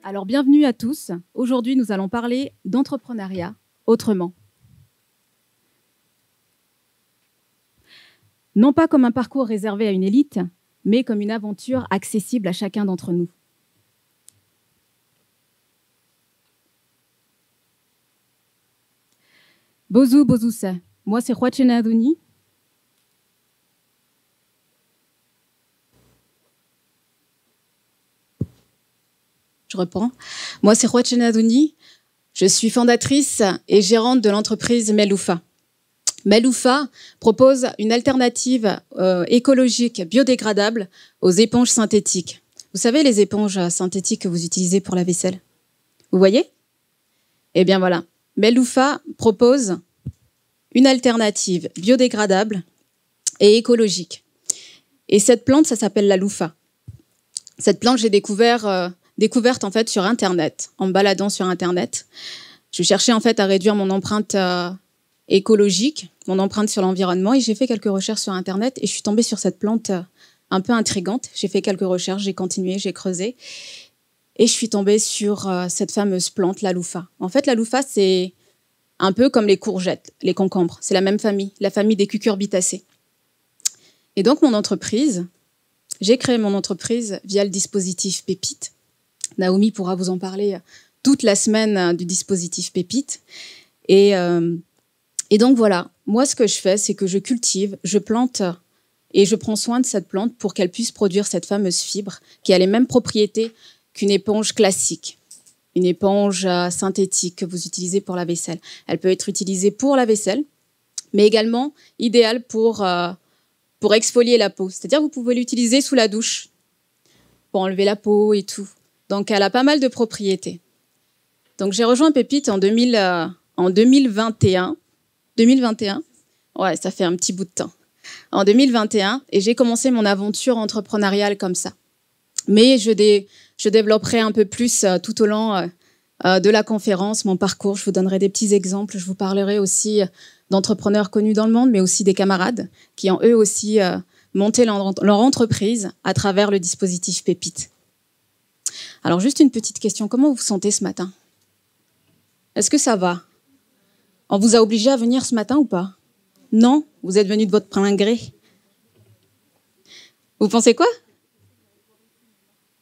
Alors, bienvenue à tous. Aujourd'hui, nous allons parler d'entrepreneuriat autrement. Non pas comme un parcours réservé à une élite, mais comme une aventure accessible à chacun d'entre nous. Bozu Bozousa, moi c'est Khwachena Adouni. Je reprends. Moi c'est Khwachena Adouni. Je suis fondatrice et gérante de l'entreprise Meloufa. Meloufa propose une alternative écologique biodégradable aux éponges synthétiques. Vous savez, les éponges synthétiques que vous utilisez pour la vaisselle? Vous voyez? Eh bien voilà, Meloufa propose une alternative biodégradable et écologique. Et cette plante, ça s'appelle la loufa. Cette plante, j'ai découverte en fait sur Internet, en me baladant sur Internet. Je cherchais en fait à réduire mon empreinte écologique, mon empreinte sur l'environnement, et j'ai fait quelques recherches sur Internet et je suis tombée sur cette plante un peu intrigante. J'ai fait quelques recherches, j'ai continué, j'ai creusé et je suis tombée sur cette fameuse plante, la loufa. En fait, la loufa, c'est un peu comme les courgettes, les concombres. C'est la même famille, la famille des cucurbitacées. Et donc, j'ai créé mon entreprise via le dispositif Pépite. Naomi pourra vous en parler toute la semaine du dispositif Pépite. Et donc, voilà. Moi, ce que je fais, c'est que je cultive, je plante et je prends soin de cette plante pour qu'elle puisse produire cette fameuse fibre qui a les mêmes propriétés qu'une éponge classique. Une éponge synthétique que vous utilisez pour la vaisselle. Elle peut être utilisée pour la vaisselle, mais également idéale pour exfolier la peau. C'est-à-dire que vous pouvez l'utiliser sous la douche pour enlever la peau et tout. Donc, elle a pas mal de propriétés. Donc, j'ai rejoint Pépite en 2021. 2021 ? Ouais, ça fait un petit bout de temps. En 2021, et j'ai commencé mon aventure entrepreneuriale comme ça. Mais je développerai un peu plus tout au long de la conférence, mon parcours. Je vous donnerai des petits exemples. Je vous parlerai aussi d'entrepreneurs connus dans le monde, mais aussi des camarades qui ont eux aussi monté leur entreprise à travers le dispositif Pépite. Alors, juste une petite question. Comment vous vous sentez ce matin? Est-ce que ça va? On vous a obligé à venir ce matin ou pas? Non? Vous êtes venu de votre plein gré? Vous pensez quoi?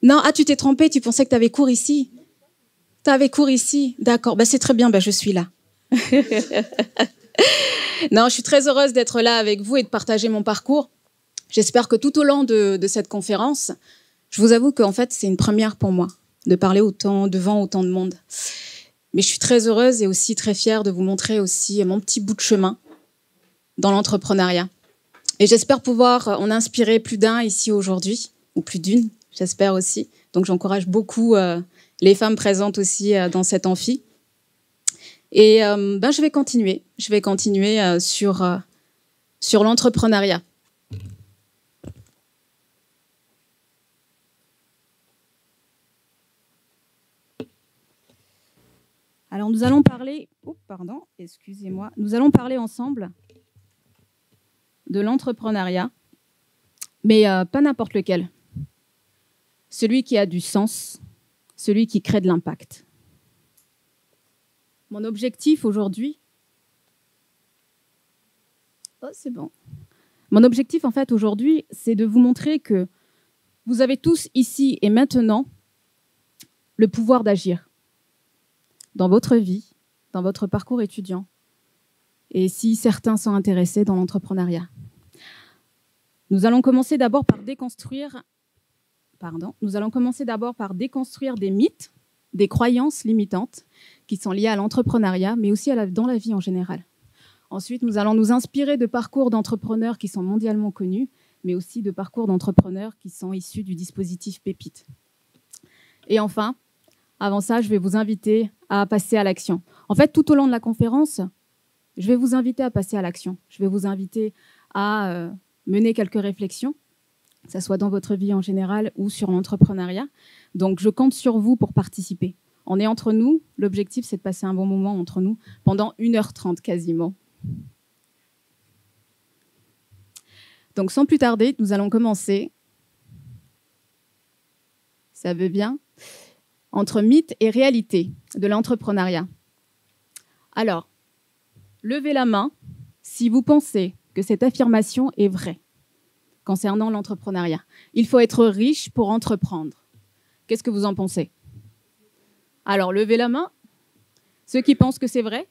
Non, tu t'es trompé, tu pensais que tu avais cours ici. Tu avais cours ici, d'accord. C'est très bien, je suis là. Non, je suis très heureuse d'être là avec vous et de partager mon parcours. J'espère que tout au long de cette conférence, je vous avoue qu'en fait, c'est une première pour moi de parler devant autant de monde. Mais je suis très heureuse et aussi très fière de vous montrer aussi mon petit bout de chemin dans l'entrepreneuriat. Et j'espère pouvoir en inspirer plus d'un ici aujourd'hui, ou plus d'une. J'espère aussi. Donc, j'encourage beaucoup les femmes présentes aussi dans cet amphi. Et je vais continuer. Je vais continuer sur l'entrepreneuriat. Alors, nous allons parler... excusez-moi. Nous allons parler ensemble de l'entrepreneuriat, mais pas n'importe lequel. Celui qui a du sens, celui qui crée de l'impact. Mon objectif aujourd'hui... c'est bon. Mon objectif, en fait, aujourd'hui, c'est de vous montrer que vous avez tous ici et maintenant le pouvoir d'agir dans votre vie, dans votre parcours étudiant, et si certains sont intéressés dans l'entrepreneuriat. Nous allons commencer d'abord par déconstruire des mythes, des croyances limitantes qui sont liées à l'entrepreneuriat, mais aussi dans la vie en général. Ensuite, nous allons nous inspirer de parcours d'entrepreneurs qui sont mondialement connus, mais aussi de parcours d'entrepreneurs qui sont issus du dispositif Pépite. Et enfin, avant ça, je vais vous inviter à passer à l'action. En fait, tout au long de la conférence, je vais vous inviter à passer à l'action. Je vais vous inviter à mener quelques réflexions, que ce soit dans votre vie en général ou sur l'entrepreneuriat. Donc, je compte sur vous pour participer. On est entre nous. L'objectif, c'est de passer un bon moment entre nous pendant 1h30 quasiment. Donc, sans plus tarder, nous allons commencer. Ça veut bien? entre mythe et réalité de l'entrepreneuriat. Alors, levez la main si vous pensez que cette affirmation est vraie concernant l'entrepreneuriat. Il faut être riche pour entreprendre. Qu'est-ce que vous en pensez? Alors, levez la main. Ceux qui pensent que c'est vrai?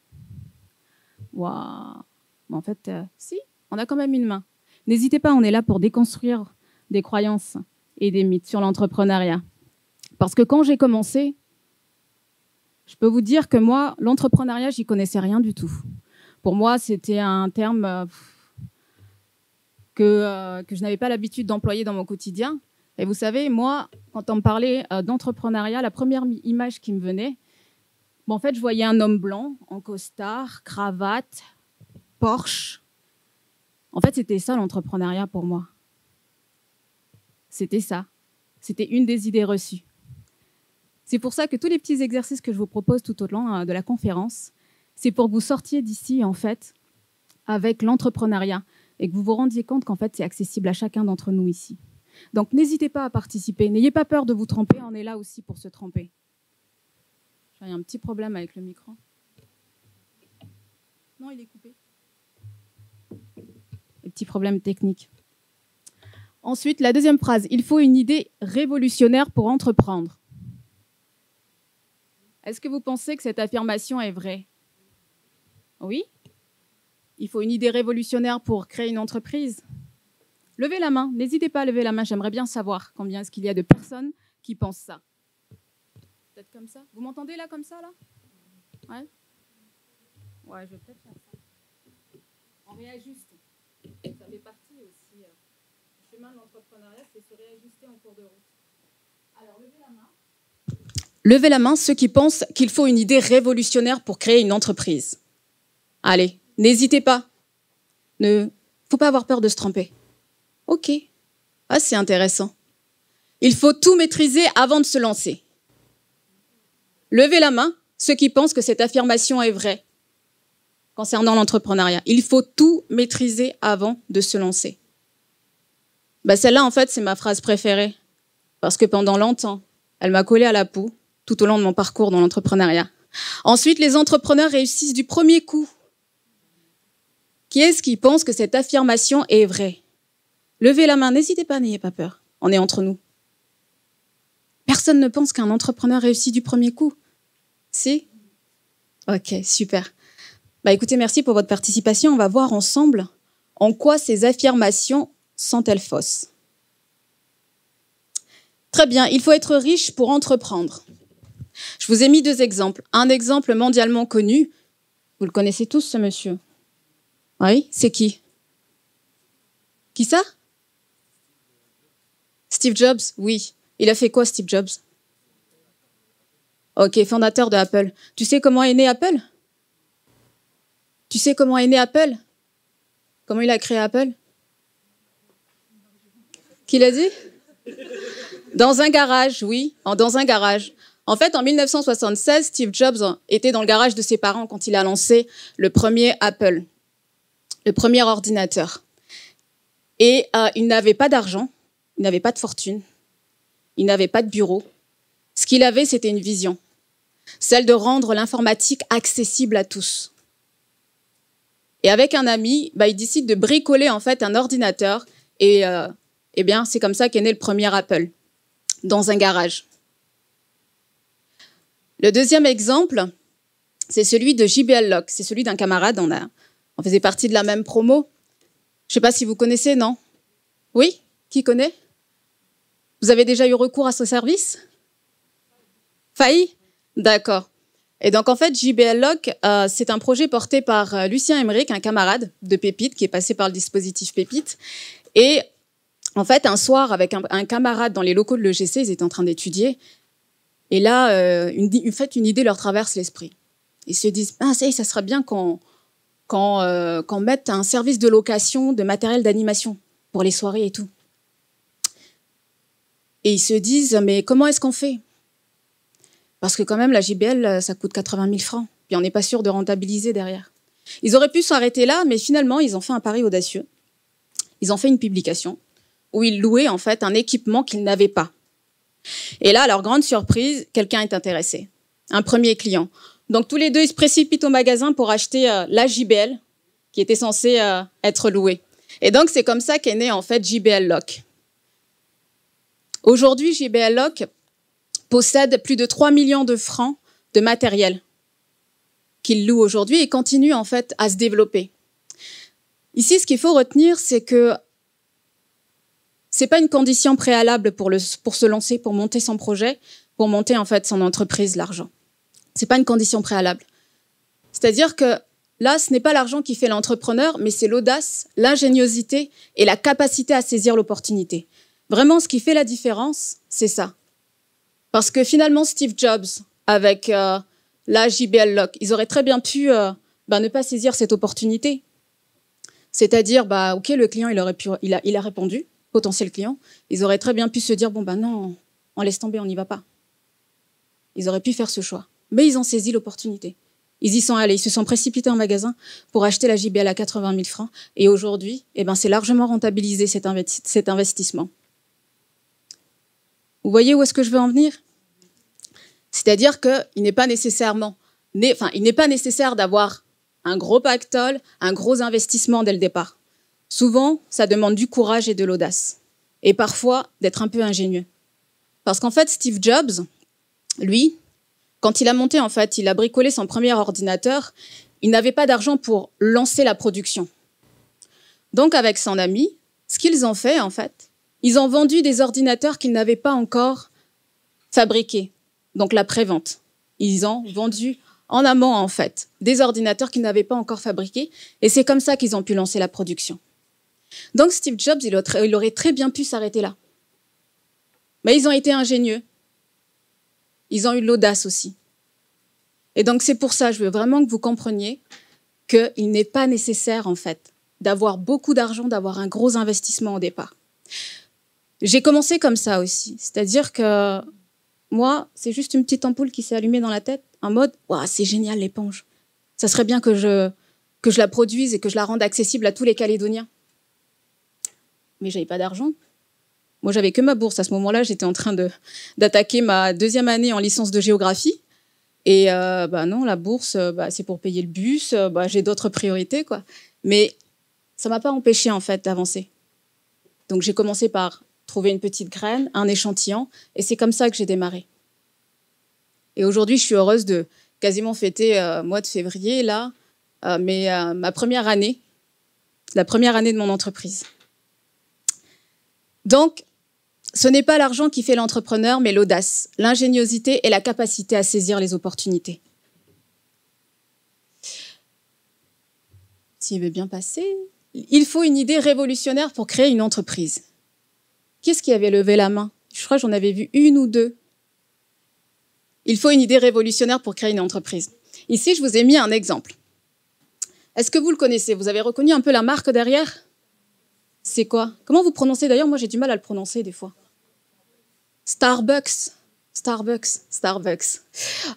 Waouh. En fait, si, on a quand même une main. N'hésitez pas, on est là pour déconstruire des croyances et des mythes sur l'entrepreneuriat. Parce que quand j'ai commencé, je peux vous dire que moi, l'entrepreneuriat, j'y connaissais rien du tout. Pour moi, c'était un terme que je n'avais pas l'habitude d'employer dans mon quotidien. Et vous savez, moi, quand on me parlait d'entrepreneuriat, la première image qui me venait, en fait, je voyais un homme blanc en costard, cravate, Porsche. En fait, c'était ça l'entrepreneuriat pour moi. C'était ça. C'était une des idées reçues. C'est pour ça que tous les petits exercices que je vous propose tout au long de la conférence, c'est pour que vous sortiez d'ici, en fait, avec l'entrepreneuriat et que vous vous rendiez compte qu'en fait, c'est accessible à chacun d'entre nous ici. Donc, n'hésitez pas à participer. N'ayez pas peur de vous tromper. On est là aussi pour se tromper. J'ai un petit problème avec le micro. Non, il est coupé. Un petit problème technique. Ensuite, la deuxième phrase. Il faut une idée révolutionnaire pour entreprendre. Est-ce que vous pensez que cette affirmation est vraie? Oui? Il faut une idée révolutionnaire pour créer une entreprise? Levez la main. N'hésitez pas à lever la main. J'aimerais bien savoir combien est-ce qu'il y a de personnes qui pensent ça. Peut-être comme ça. Vous m'entendez là, comme ça, là? Ouais? Ouais, je vais peut-être faire ça. On réajuste. Ça fait partie aussi du chemin de l'entrepreneuriat, c'est se réajuster en cours de route. Alors, levez la main. Levez la main ceux qui pensent qu'il faut une idée révolutionnaire pour créer une entreprise. Allez, n'hésitez pas. Il ne faut pas avoir peur de se tromper. Ok. Ah, c'est intéressant. Il faut tout maîtriser avant de se lancer. Levez la main ceux qui pensent que cette affirmation est vraie concernant l'entrepreneuriat. Il faut tout maîtriser avant de se lancer. Celle-là, en fait, c'est ma phrase préférée parce que pendant longtemps, elle m'a collé à la peau tout au long de mon parcours dans l'entrepreneuriat. Ensuite, les entrepreneurs réussissent du premier coup. Qui est-ce qui pense que cette affirmation est vraie? Levez la main, n'hésitez pas, n'ayez pas peur. On est entre nous. Personne ne pense qu'un entrepreneur réussit du premier coup. Si? Ok, super. Écoutez, merci pour votre participation. On va voir ensemble en quoi ces affirmations sont-elles fausses. Très bien, il faut être riche pour entreprendre. Je vous ai mis deux exemples. Un exemple mondialement connu. Vous le connaissez tous, ce monsieur? Oui, c'est qui? Qui ça? Steve Jobs, oui. Il a fait quoi, Steve Jobs? Ok, fondateur de Apple. Tu sais comment est né Apple? Tu sais comment est né Apple? Comment il a créé Apple? Qui l'a dit? Dans un garage, oui, dans un garage. En fait, en 1976, Steve Jobs était dans le garage de ses parents quand il a lancé le premier Apple, le premier ordinateur. Et il n'avait pas d'argent, il n'avait pas de fortune, il n'avait pas de bureau. Ce qu'il avait, c'était une vision, celle de rendre l'informatique accessible à tous. Et avec un ami, il décide de bricoler en fait un ordinateur et c'est comme ça qu'est né le premier Apple, dans un garage. Le deuxième exemple, c'est celui de JBL Locke. C'est celui d'un camarade, on faisait partie de la même promo. Je ne sais pas si vous connaissez, non? Oui? Qui connaît? Vous avez déjà eu recours à ce service? Failli? D'accord. Et donc, en fait, JBL Locke, c'est un projet porté par Lucien Emmerich, un camarade de Pépite, qui est passé par le dispositif Pépite. Et en fait, un soir, avec un camarade dans les locaux de l'EGC, ils étaient en train d'étudier. Et là, une idée leur traverse l'esprit. Ils se disent, ça serait bien qu'on mette un service de location de matériel d'animation pour les soirées et tout. Et ils se disent, mais comment est-ce qu'on fait? Parce que quand même, la JBL, ça coûte 80 000 francs. Puis on n'est pas sûr de rentabiliser derrière. Ils auraient pu s'arrêter là, mais finalement, ils ont fait un pari audacieux. Ils ont fait une publication où ils louaient en fait un équipement qu'ils n'avaient pas. Et là, à leur grande surprise, quelqu'un est intéressé, un premier client. Donc tous les deux, ils se précipitent au magasin pour acheter la JBL qui était censée être louée. Et donc c'est comme ça qu'est né en fait JBL Lock. Aujourd'hui, JBL Lock possède plus de 3 millions de francs de matériel qu'il loue aujourd'hui et continue en fait à se développer. Ici, ce qu'il faut retenir, c'est que c'est pas une condition préalable pour se lancer, pour monter son projet, pour monter en fait son entreprise, l'argent. C'est pas une condition préalable. C'est-à-dire que là, ce n'est pas l'argent qui fait l'entrepreneur, mais c'est l'audace, l'ingéniosité et la capacité à saisir l'opportunité. Vraiment, ce qui fait la différence, c'est ça. Parce que finalement, Steve Jobs, avec la JBL Lock, ils auraient très bien pu ne pas saisir cette opportunité. C'est-à-dire, OK, le client, il a répondu, potentiel client. Ils auraient très bien pu se dire, non, on laisse tomber, on n'y va pas. Ils auraient pu faire ce choix. Mais ils ont saisi l'opportunité. Ils y sont allés, ils se sont précipités en magasin pour acheter la JBL à 80 000 francs. Et aujourd'hui, c'est largement rentabilisé cet investissement. Vous voyez où est-ce que je veux en venir? C'est-à-dire qu'il n'est pas nécessaire d'avoir un gros pactole, un gros investissement dès le départ. Souvent, ça demande du courage et de l'audace. Et parfois, d'être un peu ingénieux. Parce qu'en fait, Steve Jobs, lui, quand il a monté, il a bricolé son premier ordinateur, il n'avait pas d'argent pour lancer la production. Donc, avec son ami, ce qu'ils ont fait, ils ont vendu des ordinateurs qu'ils n'avaient pas encore fabriqués. Donc, la prévente. Ils ont vendu en amont, des ordinateurs qu'ils n'avaient pas encore fabriqués. Et c'est comme ça qu'ils ont pu lancer la production. Donc, Steve Jobs, il aurait très bien pu s'arrêter là. Mais ils ont été ingénieux. Ils ont eu de l'audace aussi. Et donc, c'est pour ça, je veux vraiment que vous compreniez qu'il n'est pas nécessaire, d'avoir beaucoup d'argent, d'avoir un gros investissement au départ. J'ai commencé comme ça aussi. C'est-à-dire que moi, c'est juste une petite ampoule qui s'est allumée dans la tête, en mode « c'est génial l'éponge. Ça serait bien que je la produise et que je la rende accessible à tous les Calédoniens. » Mais je n'avais pas d'argent. Moi, j'avais que ma bourse. À ce moment-là, j'étais en train d'attaquer ma 2e année en licence de géographie. Et non, la bourse, c'est pour payer le bus. J'ai d'autres priorités, quoi. Mais ça ne m'a pas empêché, d'avancer. Donc, j'ai commencé par trouver une petite graine, un échantillon. Et c'est comme ça que j'ai démarré. Et aujourd'hui, je suis heureuse de quasiment fêter mois de février, là, ma première année, la première année de mon entreprise. Donc, ce n'est pas l'argent qui fait l'entrepreneur, mais l'audace, l'ingéniosité et la capacité à saisir les opportunités. S'il veut bien passer, il faut une idée révolutionnaire pour créer une entreprise. Qui est-ce qui avait levé la main? Je crois que j'en avais vu une ou deux. Il faut une idée révolutionnaire pour créer une entreprise. Ici, je vous ai mis un exemple. Est-ce que vous le connaissez? Vous avez reconnu un peu la marque derrière? C'est quoi? Comment vous prononcez? D'ailleurs, moi, j'ai du mal à le prononcer des fois. Starbucks.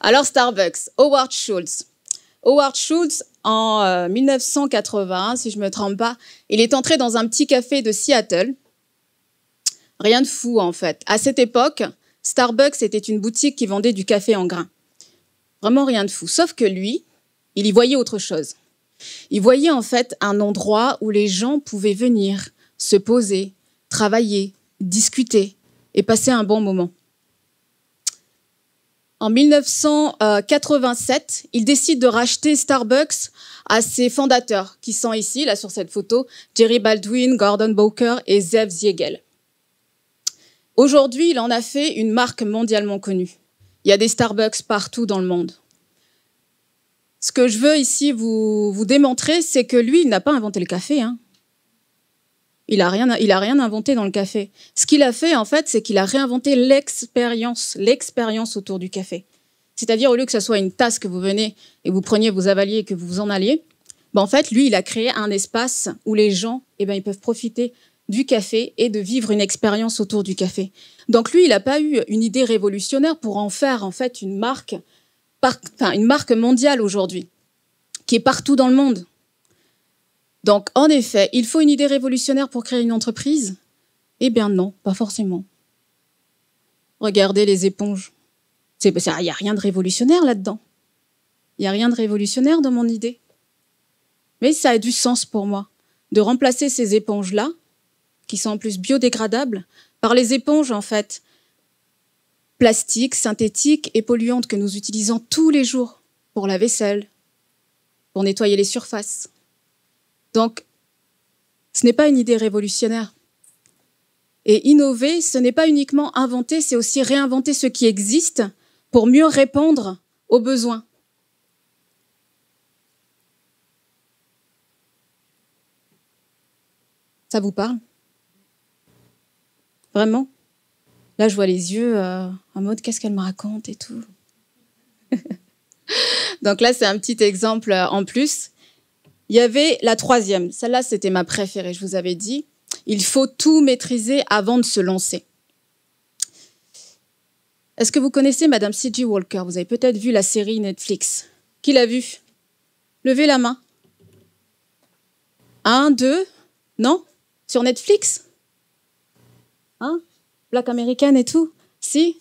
Alors, Starbucks, Howard Schultz. Howard Schultz, en 1980, si je ne me trompe pas, il est entré dans un petit café de Seattle. Rien de fou, À cette époque, Starbucks était une boutique qui vendait du café en grains. Vraiment rien de fou. Sauf que lui, il y voyait autre chose. Il voyait un endroit où les gens pouvaient venir, se poser, travailler, discuter et passer un bon moment. En 1987, il décide de racheter Starbucks à ses fondateurs, qui sont ici, là sur cette photo, Jerry Baldwin, Gordon Bowker et Zeev Ziegel. Aujourd'hui, il en a fait une marque mondialement connue. Il y a des Starbucks partout dans le monde. Ce que je veux ici vous démontrer, c'est que lui, il n'a pas inventé le café. Il a rien inventé dans le café. Ce qu'il a fait, c'est qu'il a réinventé l'expérience autour du café. C'est-à-dire, au lieu que ce soit une tasse que vous venez et vous preniez, vous avaliez et que vous vous en alliez, lui, il a créé un espace où les gens, ils peuvent profiter du café et de vivre une expérience autour du café. Donc lui, il n'a pas eu une idée révolutionnaire pour en faire une marque mondiale aujourd'hui, qui est partout dans le monde. Donc, en effet, il faut une idée révolutionnaire pour créer une entreprise? Eh bien non, pas forcément. Regardez les éponges. Il n'y a rien de révolutionnaire là-dedans. Il n'y a rien de révolutionnaire dans mon idée. Mais ça a du sens pour moi de remplacer ces éponges-là, qui sont en plus biodégradables, par les éponges, en fait, plastiques, synthétiques et polluantes que nous utilisons tous les jours pour la vaisselle, pour nettoyer les surfaces. Donc, ce n'est pas une idée révolutionnaire. Et innover, ce n'est pas uniquement inventer, c'est aussi réinventer ce qui existe pour mieux répondre aux besoins. Ça vous parle? Vraiment? Là, je vois les yeux en mode « qu'est-ce qu'elle me raconte ?» et tout. Donc là, c'est un petit exemple en plus. Il y avait la troisième. Celle-là, c'était ma préférée, je vous avais dit. Il faut tout maîtriser avant de se lancer. Est-ce que vous connaissez Madame C.J. Walker? Vous avez peut-être vu la série Netflix. Qui l'a vue? Levez la main. 1, 2, non? Sur Netflix? Hein? Black American et tout? Si?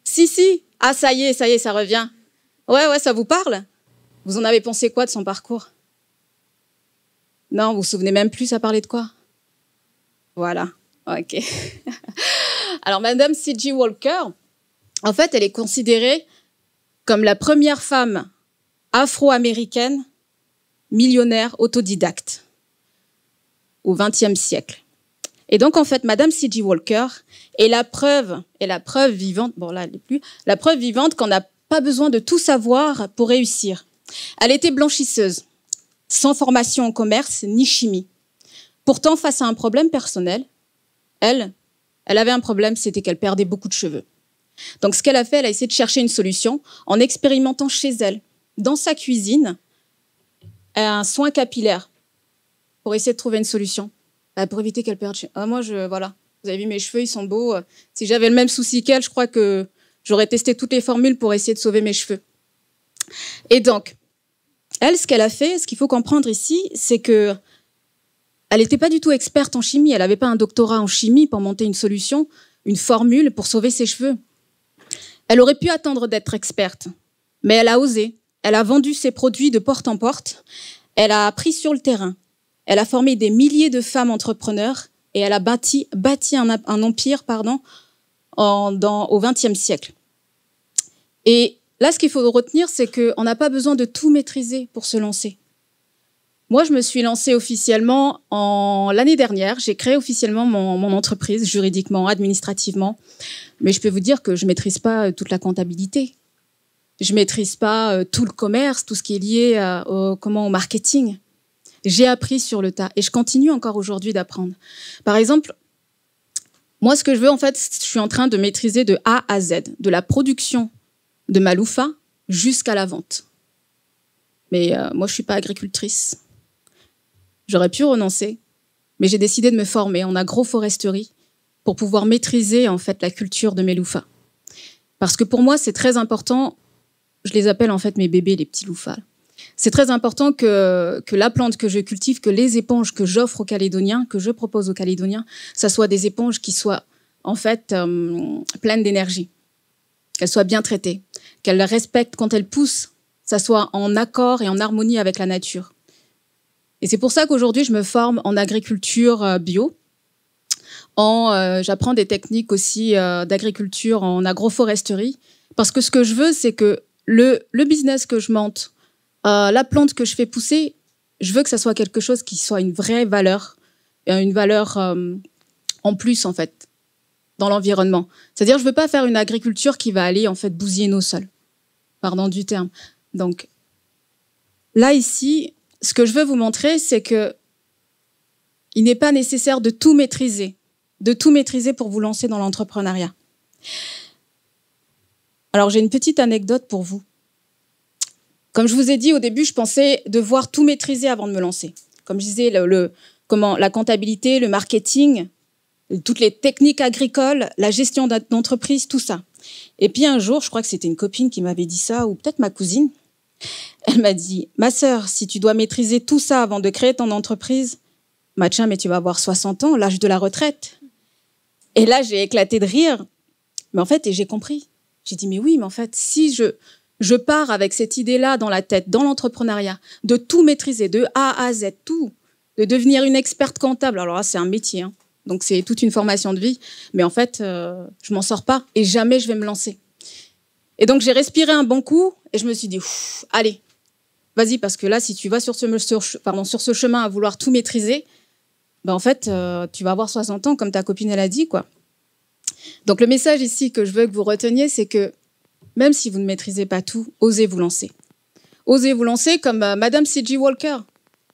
Si. Ah, ça y est, ça revient. Ouais, ça vous parle? Vous en avez pensé quoi de son parcours? Non, vous vous souvenez même plus, ça parlait de quoi? Voilà, ok. Alors, Madame C.J. Walker, en fait, elle est considérée comme la première femme afro-américaine millionnaire autodidacte au XXe siècle. Et donc, en fait, Madame C.J. Walker est la preuve vivante, bon là, elle n'est plus, la preuve vivante qu'on n'a pas besoin de tout savoir pour réussir. Elle était blanchisseuse, sans formation en commerce ni chimie. Pourtant, face à un problème personnel, elle avait un problème, c'était qu'elle perdait beaucoup de cheveux. Donc, ce qu'elle a fait, elle a essayé de chercher une solution en expérimentant chez elle, dans sa cuisine, un soin capillaire pour essayer de trouver une solution, pour éviter qu'elle perde. Voilà, vous avez vu mes cheveux, ils sont beaux. Si j'avais le même souci qu'elle, je crois que j'aurais testé toutes les formules pour essayer de sauver mes cheveux. Et donc, elle, ce qu'elle a fait, ce qu'il faut comprendre ici, c'est que elle n'était pas du tout experte en chimie. Elle n'avait pas un doctorat en chimie pour monter une solution, une formule pour sauver ses cheveux. Elle aurait pu attendre d'être experte, mais elle a osé. Elle a vendu ses produits de porte en porte. Elle a appris sur le terrain. Elle a formé des milliers de femmes entrepreneurs et elle a bâti un empire au XXe siècle. Et là, ce qu'il faut retenir, c'est qu'on n'a pas besoin de tout maîtriser pour se lancer. Moi, je me suis lancée officiellement l'année dernière. J'ai créé officiellement mon entreprise, juridiquement, administrativement. Mais je peux vous dire que je ne maîtrise pas toute la comptabilité. Je ne maîtrise pas tout le commerce, tout ce qui est lié au marketing. J'ai appris sur le tas et je continue encore aujourd'hui d'apprendre. Par exemple, moi, ce que je veux, en fait, je suis en train de maîtriser de A à Z, de la production de ma loufa jusqu'à la vente. Mais moi, je ne suis pas agricultrice. J'aurais pu renoncer, mais j'ai décidé de me former en agroforesterie pour pouvoir maîtriser en fait la culture de mes loufas. Parce que pour moi, c'est très important, je les appelle en fait mes bébés, les petits loufas. C'est très important que la plante que je cultive, que les éponges que j'offre aux Calédoniens, que je propose aux Calédoniens, ça soit des éponges qui soient en fait pleines d'énergie, qu'elles soient bien traitées, qu'elles respectent quand elles poussent, ça soit en accord et en harmonie avec la nature. Et c'est pour ça qu'aujourd'hui, je me forme en agriculture bio. J'apprends des techniques aussi d'agriculture en agroforesterie. Parce que ce que je veux, c'est que le business que je monte, la plante que je fais pousser, je veux que ça soit quelque chose qui soit une vraie valeur, une valeur en plus, en fait, dans l'environnement. C'est-à-dire, je ne veux pas faire une agriculture qui va aller, en fait, bousiller nos sols. Pardon du terme. Donc, là, ici, ce que je veux vous montrer, c'est que il n'est pas nécessaire de tout maîtriser pour vous lancer dans l'entrepreneuriat. Alors, j'ai une petite anecdote pour vous. Comme je vous ai dit au début, je pensais devoir tout maîtriser avant de me lancer. Comme je disais, la comptabilité, le marketing, toutes les techniques agricoles, la gestion d'entreprise, tout ça. Et puis un jour, je crois que c'était une copine qui m'avait dit ça, ou peut-être ma cousine, elle m'a dit « Ma sœur, si tu dois maîtriser tout ça avant de créer ton entreprise, tiens, mais tu vas avoir 60 ans, l'âge de la retraite. » Et là, j'ai éclaté de rire. Mais en fait, et j'ai compris. J'ai dit, mais oui, mais en fait, si je pars avec cette idée-là dans la tête, dans l'entrepreneuriat, de tout maîtriser, de A à Z, tout, de devenir une experte comptable, alors là, c'est un métier, hein, donc c'est toute une formation de vie, mais en fait, je m'en sors pas et jamais je vais me lancer. Et donc, j'ai respiré un bon coup et je me suis dit, allez, vas-y, parce que là, si tu vas sur ce chemin à vouloir tout maîtriser, ben en fait, tu vas avoir 60 ans, comme ta copine, elle a dit, quoi. Donc, le message ici que je veux que vous reteniez, c'est que même si vous ne maîtrisez pas tout, osez vous lancer. Osez vous lancer comme Madame C.J. Walker.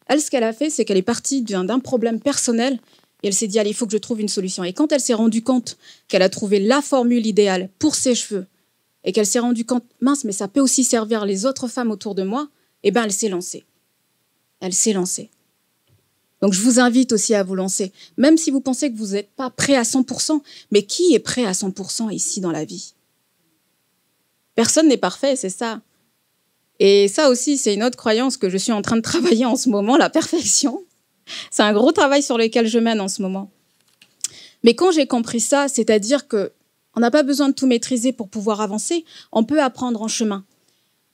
Elle, ce qu'elle a fait, c'est qu'elle est partie d'un problème personnel et elle s'est dit, allez, il faut que je trouve une solution. Et quand elle s'est rendue compte qu'elle a trouvé la formule idéale pour ses cheveux et qu'elle s'est rendue compte, mince, mais ça peut aussi servir les autres femmes autour de moi, eh bien, elle s'est lancée. Elle s'est lancée. Donc, je vous invite aussi à vous lancer, même si vous pensez que vous n'êtes pas prêt à 100%. Mais qui est prêt à 100% ici dans la vie? Personne n'est parfait, c'est ça. Et ça aussi, c'est une autre croyance que je suis en train de travailler en ce moment, la perfection. C'est un gros travail sur lequel je mène en ce moment. Mais quand j'ai compris ça, c'est-à-dire qu'on n'a pas besoin de tout maîtriser pour pouvoir avancer, on peut apprendre en chemin.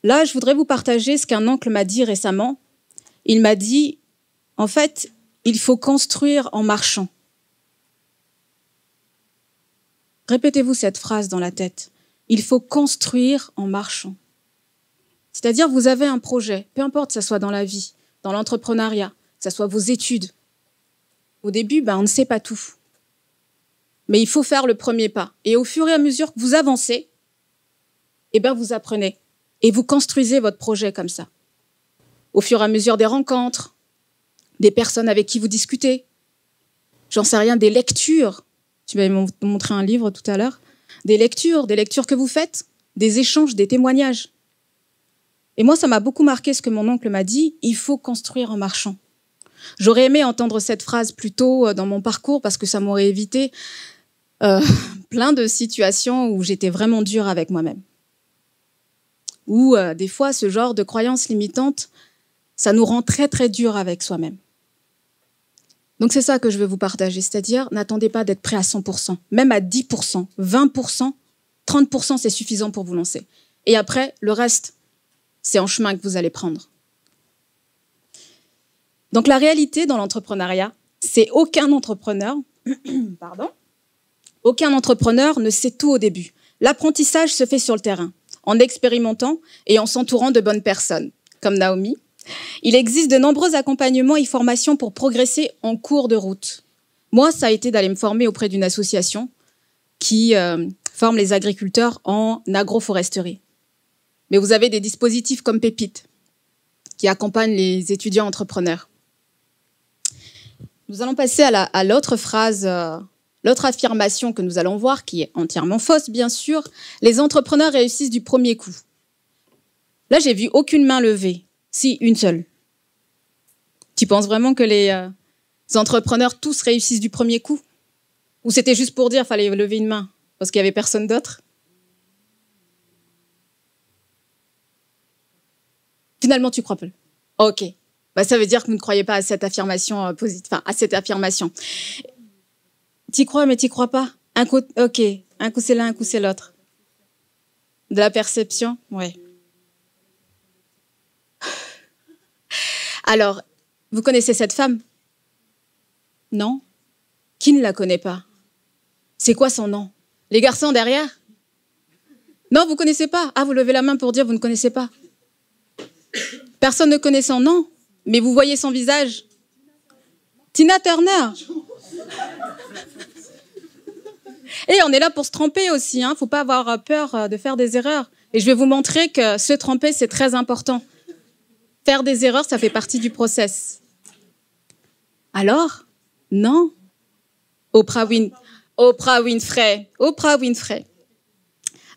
Là, je voudrais vous partager ce qu'un oncle m'a dit récemment. Il m'a dit, en fait, il faut construire en marchant. Répétez-vous cette phrase dans la tête. Il faut construire en marchant. C'est-à-dire, vous avez un projet, peu importe que ce soit dans la vie, dans l'entrepreneuriat, que ce soit vos études. Au début, on ne sait pas tout. Mais il faut faire le premier pas. Et au fur et à mesure que vous avancez, vous apprenez. Et vous construisez votre projet comme ça. Au fur et à mesure des rencontres, des personnes avec qui vous discutez, j'en sais rien, des lectures. Tu m'avais montré un livre tout à l'heure. Des lectures que vous faites, des échanges, des témoignages. Et moi, ça m'a beaucoup marqué ce que mon oncle m'a dit, il faut construire en marchant. J'aurais aimé entendre cette phrase plus tôt dans mon parcours parce que ça m'aurait évité plein de situations où j'étais vraiment dure avec moi-même. Ou des fois, ce genre de croyances limitantes, ça nous rend très, très dur avec soi-même. Donc, c'est ça que je veux vous partager, c'est-à-dire, n'attendez pas d'être prêt à 100%, même à 10%, 20%, 30%, c'est suffisant pour vous lancer. Et après, le reste, c'est en chemin que vous allez prendre. Donc, la réalité dans l'entrepreneuriat, c'est aucun entrepreneur ne sait tout au début. L'apprentissage se fait sur le terrain, en expérimentant et en s'entourant de bonnes personnes, comme Naomi. Il existe de nombreux accompagnements et formations pour progresser en cours de route. Moi, ça a été d'aller me former auprès d'une association qui forme les agriculteurs en agroforesterie. Mais vous avez des dispositifs comme Pépite qui accompagnent les étudiants entrepreneurs. Nous allons passer à l'autre phrase, l'autre affirmation que nous allons voir, qui est entièrement fausse, bien sûr. Les entrepreneurs réussissent du premier coup. Là, j'ai vu aucune main levée. Si, une seule. Tu penses vraiment que les entrepreneurs tous réussissent du premier coup? Ou c'était juste pour dire qu'il fallait lever une main parce qu'il n'y avait personne d'autre? Finalement, tu crois pas. Ok. Ça veut dire que vous ne croyez pas à cette affirmation positive, à cette affirmation. T'y crois, mais t'y crois pas. Un coup, ok. Un coup c'est l'un, un coup c'est l'autre. De la perception, ouais. Alors, vous connaissez cette femme? Non? Qui ne la connaît pas? C'est quoi son nom? Les garçons derrière? Non, vous connaissez pas? Ah, vous levez la main pour dire vous ne connaissez pas. Personne ne connaît son nom, mais vous voyez son visage. Tina Turner. Et on est là pour se tromper aussi, hein. Faut pas avoir peur de faire des erreurs. Et je vais vous montrer que se tromper, c'est très important. Faire des erreurs, ça fait partie du process. Alors, non. Oprah Winfrey.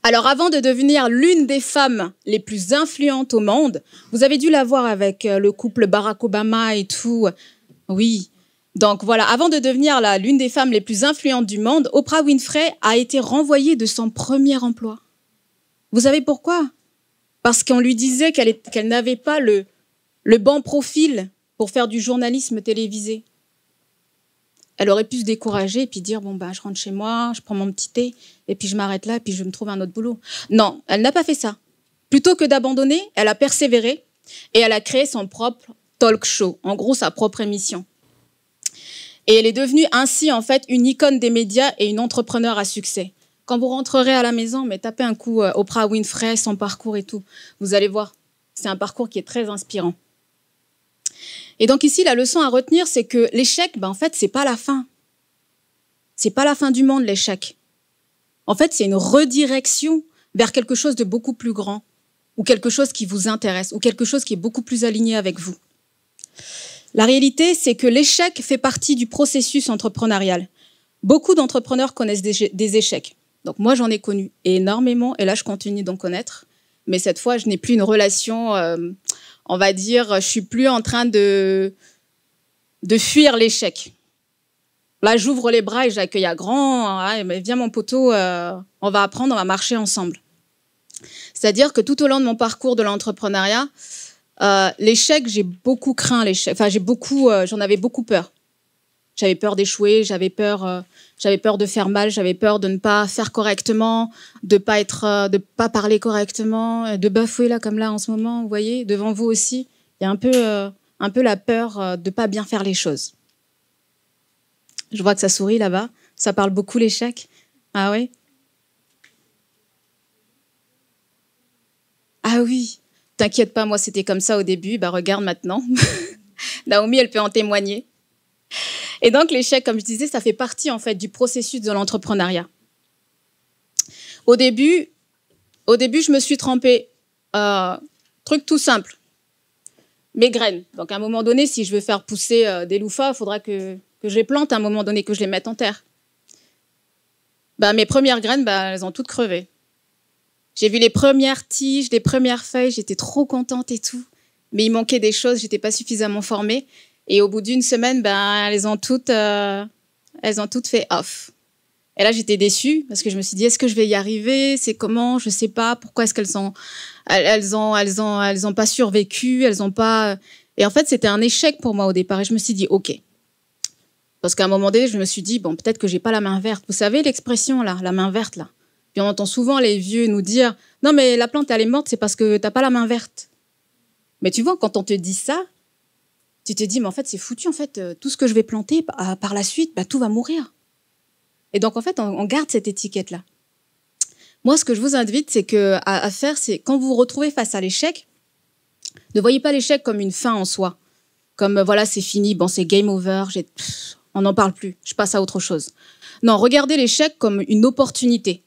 Alors, avant de devenir l'une des femmes les plus influentes au monde, vous avez dû la voir avec le couple Barack Obama et tout. Oui. Donc voilà, avant de devenir l'une des femmes les plus influentes du monde, Oprah Winfrey a été renvoyée de son premier emploi. Vous savez pourquoi? Parce qu'on lui disait qu'elle n'avait pas le bon profil pour faire du journalisme télévisé. Elle aurait pu se décourager et puis dire, bon, bah, je rentre chez moi, je prends mon petit thé, et puis je m'arrête là, et puis je me trouve un autre boulot. Non, elle n'a pas fait ça. Plutôt que d'abandonner, elle a persévéré et elle a créé son propre talk show, en gros, sa propre émission. Et elle est devenue ainsi, en fait, une icône des médias et une entrepreneur à succès. Quand vous rentrerez à la maison, mais tapez un coup Oprah Winfrey, son parcours et tout, vous allez voir, c'est un parcours qui est très inspirant. Et donc ici, la leçon à retenir, c'est que l'échec, en fait, c'est pas la fin. C'est pas la fin du monde, l'échec. En fait, c'est une redirection vers quelque chose de beaucoup plus grand, ou quelque chose qui vous intéresse, ou quelque chose qui est beaucoup plus aligné avec vous. La réalité, c'est que l'échec fait partie du processus entrepreneurial. Beaucoup d'entrepreneurs connaissent des échecs. Donc moi, j'en ai connu énormément, et là, je continue d'en connaître. Mais cette fois, je n'ai plus une relation, on va dire, je suis plus en train de fuir l'échec. Là, j'ouvre les bras et j'accueille à grand. Ah, viens mon poteau, on va apprendre, on va marcher ensemble. C'est-à-dire que tout au long de mon parcours de l'entrepreneuriat, l'échec, j'ai beaucoup craint l'échec. Enfin, j'en avais beaucoup peur. J'avais peur d'échouer, j'avais peur de faire mal, j'avais peur de ne pas faire correctement, de pas parler correctement, de bafouer là comme là en ce moment. Vous voyez, devant vous aussi, il y a un peu la peur de pas bien faire les choses. Je vois que ça sourit là-bas. Ça parle beaucoup l'échec. Ah oui. Ah oui. T'inquiète pas, moi c'était comme ça au début. Bah regarde maintenant. Naomi, elle peut en témoigner. Et donc l'échec, comme je disais, ça fait partie en fait du processus de l'entrepreneuriat. Au début, je me suis trompée. Truc tout simple. Mes graines. Donc à un moment donné, si je veux faire pousser des loufas, il faudra que je les plante à un moment donné, que je les mette en terre. Mes premières graines, elles ont toutes crevé. J'ai vu les premières tiges, les premières feuilles, j'étais trop contente et tout. Mais il manquait des choses, j'étais pas suffisamment formée. Et au bout d'une semaine, elles ont toutes fait off. Et là, j'étais déçue parce que je me suis dit, est-ce que je vais y arriver? C'est comment? Je sais pas. Pourquoi est-ce qu'elles ont pas survécu? Elles ont pas. Et en fait, c'était un échec pour moi au départ. Et je me suis dit, ok. Parce qu'à un moment donné, je me suis dit, bon, peut-être que j'ai pas la main verte. Vous savez l'expression là, la main verte là. Puis on entend souvent les vieux nous dire, non mais la plante elle est morte, c'est parce que t'as pas la main verte. Mais tu vois, quand on te dit ça, tu te dis, mais en fait c'est foutu. En fait, tout ce que je vais planter par la suite, tout va mourir. Et donc en fait, on garde cette étiquette là. Moi, ce que je vous invite, c'est à faire, c'est quand vous vous retrouvez face à l'échec, ne voyez pas l'échec comme une fin en soi, comme voilà c'est fini, bon c'est game over, on n'en parle plus, je passe à autre chose. Non, regardez l'échec comme une opportunité.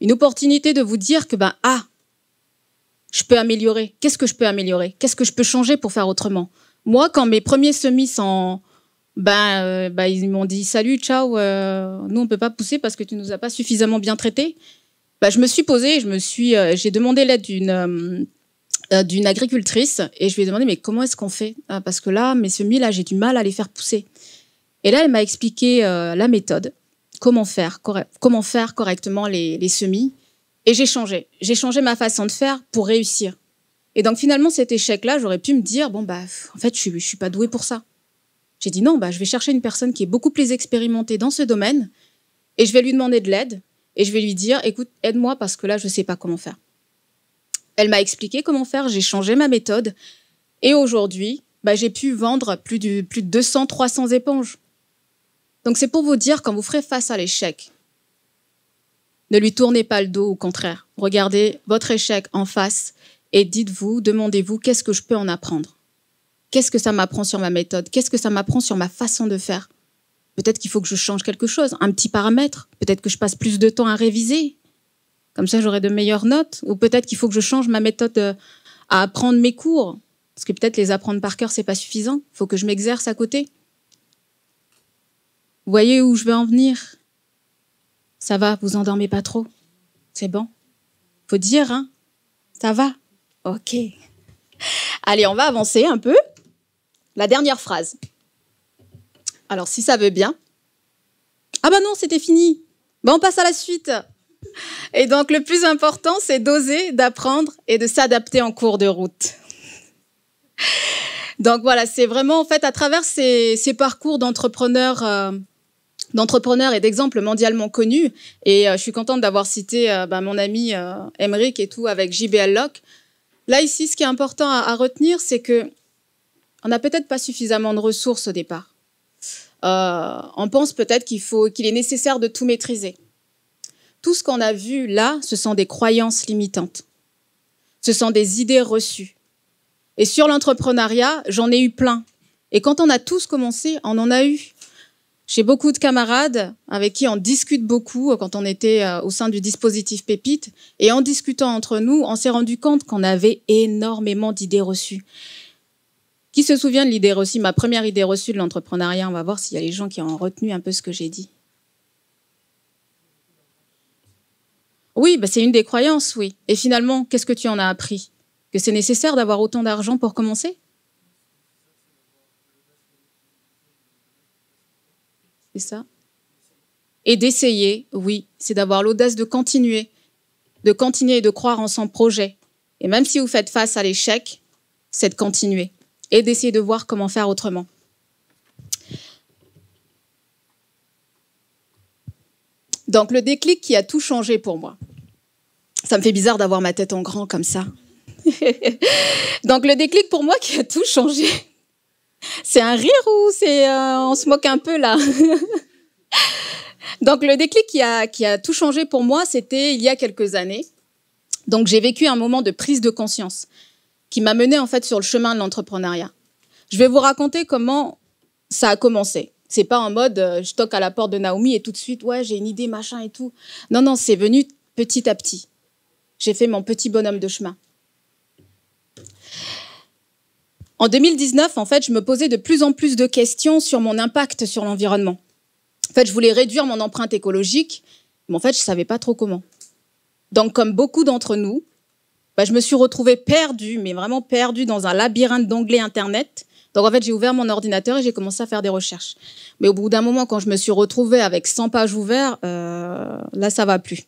Une opportunité de vous dire que, je peux améliorer. Qu'est-ce que je peux améliorer? Qu'est-ce que je peux changer pour faire autrement? Moi, quand mes premiers semis sont... ils m'ont dit « Salut, ciao, nous, on ne peut pas pousser parce que tu ne nous as pas suffisamment bien traités. » Je me suis posée, j'ai demandé l'aide d'une agricultrice et je lui ai demandé « Mais comment est-ce qu'on fait? Parce que là, mes semis, là, j'ai du mal à les faire pousser. » Et là, elle m'a expliqué la méthode. Comment faire correctement les semis. Et j'ai changé ma façon de faire pour réussir. Et donc finalement, cet échec-là, j'aurais pu me dire, en fait, je suis pas douée pour ça. J'ai dit non, je vais chercher une personne qui est beaucoup plus expérimentée dans ce domaine et je vais lui demander de l'aide et je vais lui dire, écoute, aide-moi parce que là, je sais pas comment faire. Elle m'a expliqué comment faire, j'ai changé ma méthode et aujourd'hui, j'ai pu vendre plus de 200, 300 éponges. Donc, c'est pour vous dire, quand vous ferez face à l'échec, ne lui tournez pas le dos, au contraire. Regardez votre échec en face et demandez-vous, qu'est-ce que je peux en apprendre? Qu'est-ce que ça m'apprend sur ma méthode? Qu'est-ce que ça m'apprend sur ma façon de faire? Peut-être qu'il faut que je change quelque chose, un petit paramètre. Peut-être que je passe plus de temps à réviser. Comme ça, j'aurai de meilleures notes. Ou peut-être qu'il faut que je change ma méthode à apprendre mes cours. Parce que peut-être les apprendre par cœur, c'est pas suffisant. Il faut que je m'exerce à côté. Vous voyez où je veux en venir? Ça va, vous endormez pas trop? C'est bon? Faut dire, hein? Ça va? Ok. Allez, on va avancer un peu. La dernière phrase. Alors, si ça veut bien. Ah non, c'était fini. On passe à la suite. Et donc, le plus important, c'est d'oser, d'apprendre et de s'adapter en cours de route. Donc voilà, c'est vraiment en fait à travers ces parcours d'entrepreneurs et d'exemples mondialement connus. Et je suis contente d'avoir cité mon ami Emeric et tout avec JBL Lock. Là, ici, ce qui est important à retenir, c'est que on n'a peut-être pas suffisamment de ressources au départ. On pense peut-être qu'il est nécessaire de tout maîtriser. Tout ce qu'on a vu là, ce sont des croyances limitantes. Ce sont des idées reçues. Et sur l'entrepreneuriat, j'en ai eu plein. Et quand on a tous commencé, on en a eu. J'ai beaucoup de camarades avec qui on discute beaucoup quand on était au sein du dispositif Pépite. Et en discutant entre nous, on s'est rendu compte qu'on avait énormément d'idées reçues. Qui se souvient de l'idée reçue, ma première idée reçue de l'entrepreneuriat? On va voir s'il y a les gens qui ont retenu un peu ce que j'ai dit. Oui, c'est une des croyances, oui. Et finalement, qu'est-ce que tu en as appris? Que c'est nécessaire d'avoir autant d'argent pour commencer? C'est ça. Et d'essayer, oui, c'est d'avoir l'audace de continuer et de croire en son projet. Et même si vous faites face à l'échec, c'est de continuer et d'essayer de voir comment faire autrement. Donc, le déclic qui a tout changé pour moi. Ça me fait bizarre d'avoir ma tête en grand comme ça. Donc, le déclic pour moi qui a tout changé. C'est un rire ou on se moque un peu là? Donc, le déclic qui a tout changé pour moi, c'était il y a quelques années. Donc, j'ai vécu un moment de prise de conscience qui m'a mené en fait sur le chemin de l'entrepreneuriat. Je vais vous raconter comment ça a commencé. C'est pas en mode je toque à la porte de Naomi et tout de suite ouais j'ai une idée machin et tout. Non, c'est venu petit à petit. J'ai fait mon petit bonhomme de chemin. En 2019, en fait, je me posais de plus en plus de questions sur mon impact sur l'environnement. En fait, je voulais réduire mon empreinte écologique, mais en fait, je savais pas trop comment. Donc, comme beaucoup d'entre nous, je me suis retrouvée perdue, mais vraiment perdue dans un labyrinthe d'onglets Internet. Donc, en fait, j'ai ouvert mon ordinateur et j'ai commencé à faire des recherches. Mais au bout d'un moment, quand je me suis retrouvée avec 100 pages ouvertes, là, ça va plus.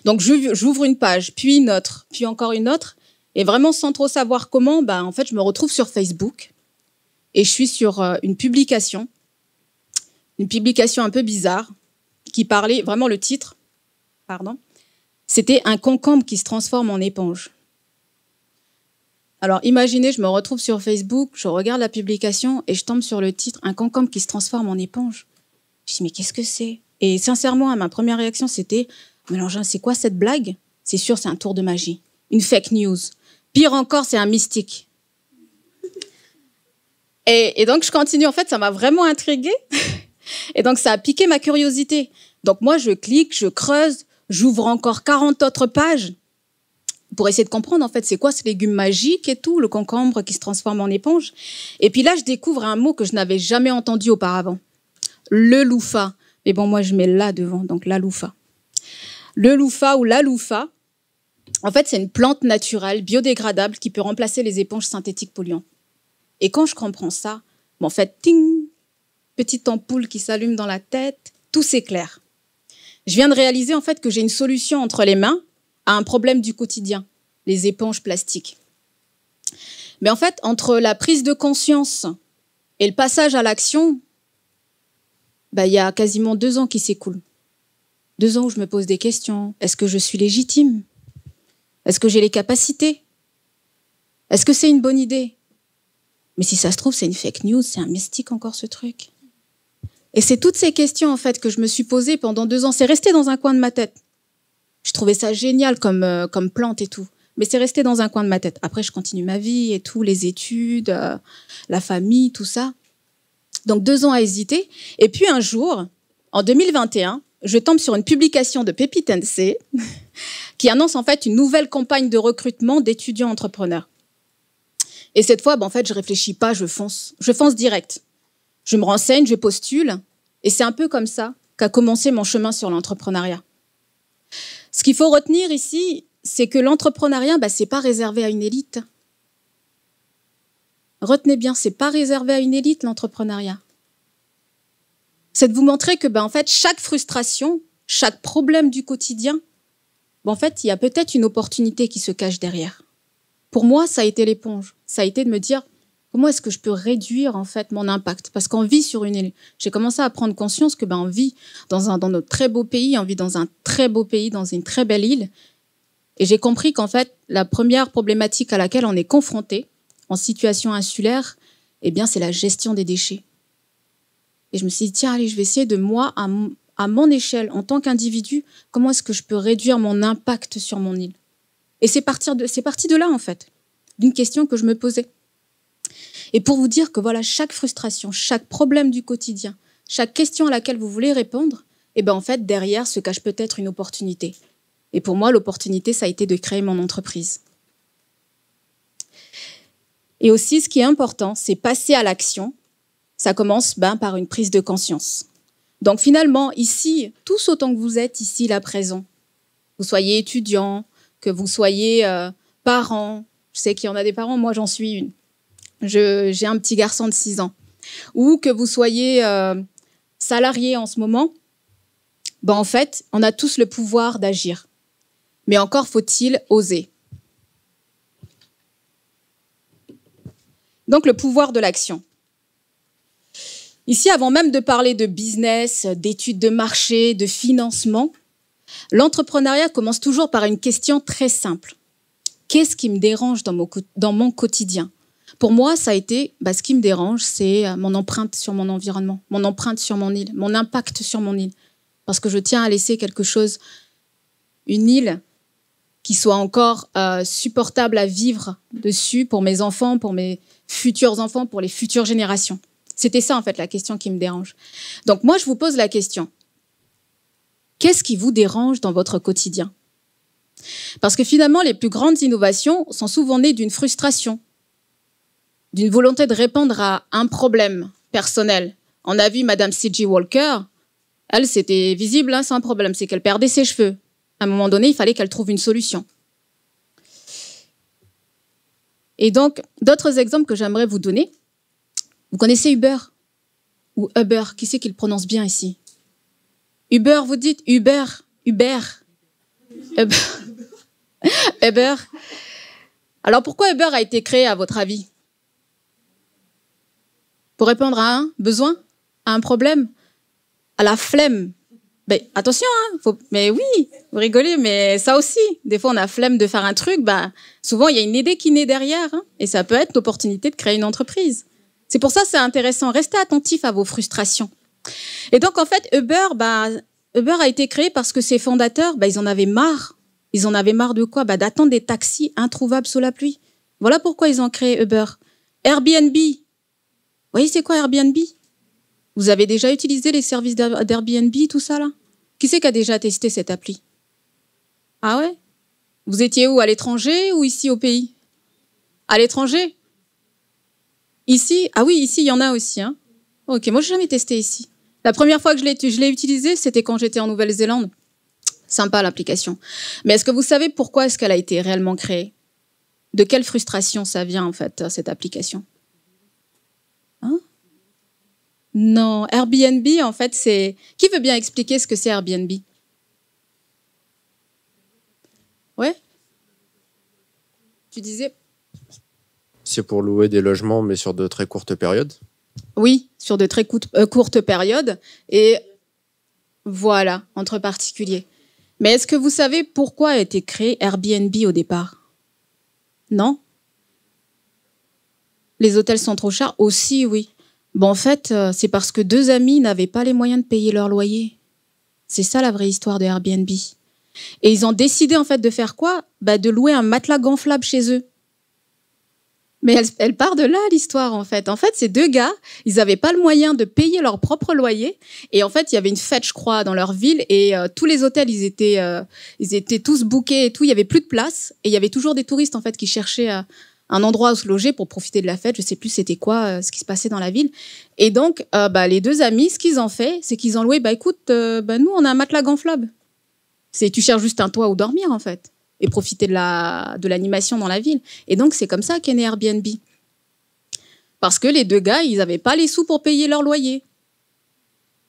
Donc, j'ouvre une page, puis une autre, puis encore une autre. Et vraiment, sans trop savoir comment, en fait, je me retrouve sur Facebook et je suis sur une publication un peu bizarre qui parlait, vraiment le titre, c'était « Un concombre qui se transforme en éponge ». Alors, imaginez, je me retrouve sur Facebook, je regarde la publication et je tombe sur le titre « Un concombre qui se transforme en éponge ». Je dis « Mais qu'est-ce que c'est ?» Et sincèrement, ma première réaction, c'était « Mais alors, c'est quoi cette blague ?» C'est sûr, c'est un tour de magie, une fake news. Pire encore, c'est un mystique. Et donc, je continue. En fait, ça m'a vraiment intriguée. Et donc, ça a piqué ma curiosité. Donc, moi, je clique, je creuse, j'ouvre encore 40 autres pages pour essayer de comprendre, en fait, c'est quoi ce légume magique et tout, le concombre qui se transforme en éponge. Et puis là, je découvre un mot que je n'avais jamais entendu auparavant. Le louffa. Mais bon, moi, je mets là devant, donc la louffa. Le louffa ou la louffa, en fait, c'est une plante naturelle, biodégradable, qui peut remplacer les éponges synthétiques polluantes. Et quand je comprends ça, en fait, ting, petite ampoule qui s'allume dans la tête, tout s'éclaire. Je viens de réaliser, en fait, que j'ai une solution entre les mains à un problème du quotidien, les éponges plastiques. Mais en fait, entre la prise de conscience et le passage à l'action, il y a quasiment 2 ans qui s'écoulent. 2 ans où je me pose des questions. Est-ce que je suis légitime ? Est-ce que j'ai les capacités? Est-ce que c'est une bonne idée? Mais si ça se trouve, c'est une fake news, c'est un mystique encore ce truc. Et c'est toutes ces questions en fait que je me suis posées pendant 2 ans. C'est resté dans un coin de ma tête. Je trouvais ça génial comme plante et tout. Mais c'est resté dans un coin de ma tête. Après, je continue ma vie et tout, les études, la famille, tout ça. Donc 2 ans à hésiter. Et puis un jour, en 2021, je tombe sur une publication de Pépite NC qui annonce en fait une nouvelle campagne de recrutement d'étudiants entrepreneurs. Et cette fois, en fait, je réfléchis pas, je fonce direct. Je me renseigne, je postule, et c'est un peu comme ça qu'a commencé mon chemin sur l'entrepreneuriat. Ce qu'il faut retenir ici, c'est que l'entrepreneuriat, c'est pas réservé à une élite. Retenez bien, c'est pas réservé à une élite, l'entrepreneuriat. C'est de vous montrer que, en fait, chaque frustration, chaque problème du quotidien, en fait, il y a peut-être une opportunité qui se cache derrière. Pour moi, ça a été l'éponge. Ça a été de me dire, Comment est-ce que je peux réduire en fait mon impact? Parce qu'on vit sur une île. J'ai commencé à prendre conscience que on vit dans notre très beau pays, on vit dans un très beau pays, dans une très belle île. Et j'ai compris qu'en fait, la première problématique à laquelle on est confronté en situation insulaire, eh bien, c'est la gestion des déchets. Et je me suis dit, tiens, allez, je vais essayer de moi, à mon échelle, en tant qu'individu, comment est-ce que je peux réduire mon impact sur mon île? Et c'est parti de là, en fait, d'une question que je me posais. Et pour vous dire que voilà, chaque frustration, chaque problème du quotidien, chaque question à laquelle vous voulez répondre, eh ben en fait, derrière se cache peut-être une opportunité. Et pour moi, l'opportunité, ça a été de créer mon entreprise. Et aussi, ce qui est important, c'est passer à l'action. Ça commence par une prise de conscience. Donc finalement, ici, tous autant que vous êtes ici, là, présents, vous soyez étudiant, que vous soyez parents, je sais qu'il y en a des parents, moi j'en suis une. J'ai un petit garçon de 6 ans. Ou que vous soyez salarié en ce moment, en fait, on a tous le pouvoir d'agir. Mais encore faut-il oser. Donc le pouvoir de l'action. Ici, avant même de parler de business, d'études de marché, de financement, l'entrepreneuriat commence toujours par une question très simple. Qu'est-ce qui me dérange dans mon quotidien? Pour moi, ça a été, ce qui me dérange, c'est mon empreinte sur mon environnement, mon empreinte sur mon île, mon impact sur mon île. Parce que je tiens à laisser quelque chose, une île qui soit encore supportable à vivre dessus pour mes enfants, pour mes futurs enfants, pour les futures générations. C'était ça, en fait, la question qui me dérange. Donc, moi, je vous pose la question. Qu'est-ce qui vous dérange dans votre quotidien? Parce que finalement, les plus grandes innovations sont souvent nées d'une frustration, d'une volonté de répondre à un problème personnel. On a vu Madame C.J. Walker, elle, c'était visible, c'est un problème, c'est qu'elle perdait ses cheveux. À un moment donné, il fallait qu'elle trouve une solution. Et donc, d'autres exemples que j'aimerais vous donner. Vous connaissez Uber? Ou Uber? Qui c'est qui le prononce bien ici? Uber, vous dites Uber. Uber. Uber. Alors, pourquoi Uber a été créé, à votre avis? Pour répondre à un besoin? À un problème? À la flemme? Mais attention, mais oui, vous rigolez, mais ça aussi, des fois on a flemme de faire un truc, souvent il y a une idée qui naît derrière, et ça peut être l'opportunité de créer une entreprise. C'est pour ça que c'est intéressant, restez attentifs à vos frustrations. Et donc en fait, Uber a été créé parce que ses fondateurs, ils en avaient marre. Ils en avaient marre de quoi? D'attendre des taxis introuvables sous la pluie. Voilà pourquoi ils ont créé Uber. Airbnb. Vous voyez c'est quoi Airbnb? Vous avez déjà utilisé les services d'Airbnb, tout ça là? Qui c'est qui a déjà testé cette appli? Ah ouais? Vous étiez où? À l'étranger ou ici au pays? À l'étranger? Ici? Ah oui, ici il y en a aussi. Ok, moi je n'ai jamais testé ici. La première fois que je l'ai utilisé, c'était quand j'étais en Nouvelle-Zélande. Sympa l'application. Mais est-ce que vous savez pourquoi est-ce qu'elle a été réellement créée? De quelle frustration ça vient en fait, cette application? Non, Airbnb, en fait, c'est... Qui veut bien expliquer ce que c'est Airbnb? Ouais? Tu disais? C'est pour louer des logements, mais sur de très courtes périodes? Oui, sur de très courtes périodes. Et voilà, entre particuliers. Mais est-ce que vous savez pourquoi a été créé Airbnb au départ? Non? Les hôtels sont trop chers? Aussi, oui. En fait, c'est parce que 2 amis n'avaient pas les moyens de payer leur loyer. C'est ça la vraie histoire de Airbnb. Et ils ont décidé en fait de faire quoi? De louer un matelas gonflable chez eux. Mais elle part de là l'histoire en fait. En fait, ces 2 gars, ils n'avaient pas le moyen de payer leur propre loyer. Et en fait, il y avait une fête, je crois, dans leur ville. Et tous les hôtels, ils étaient tous bookés et tout. Il y avait plus de place. Et il y avait toujours des touristes en fait qui cherchaient un endroit où se loger pour profiter de la fête. Je sais plus c'était quoi ce qui se passait dans la ville. Et donc, les 2 amis, ce qu'ils ont fait, c'est qu'ils ont loué, écoute, nous, on a un matelas gonflable. Tu cherches juste un toit où dormir, en fait, et profiter de l'animation dans la ville. Et donc, c'est comme ça qu'est né Airbnb. Parce que les 2 gars, ils n'avaient pas les sous pour payer leur loyer.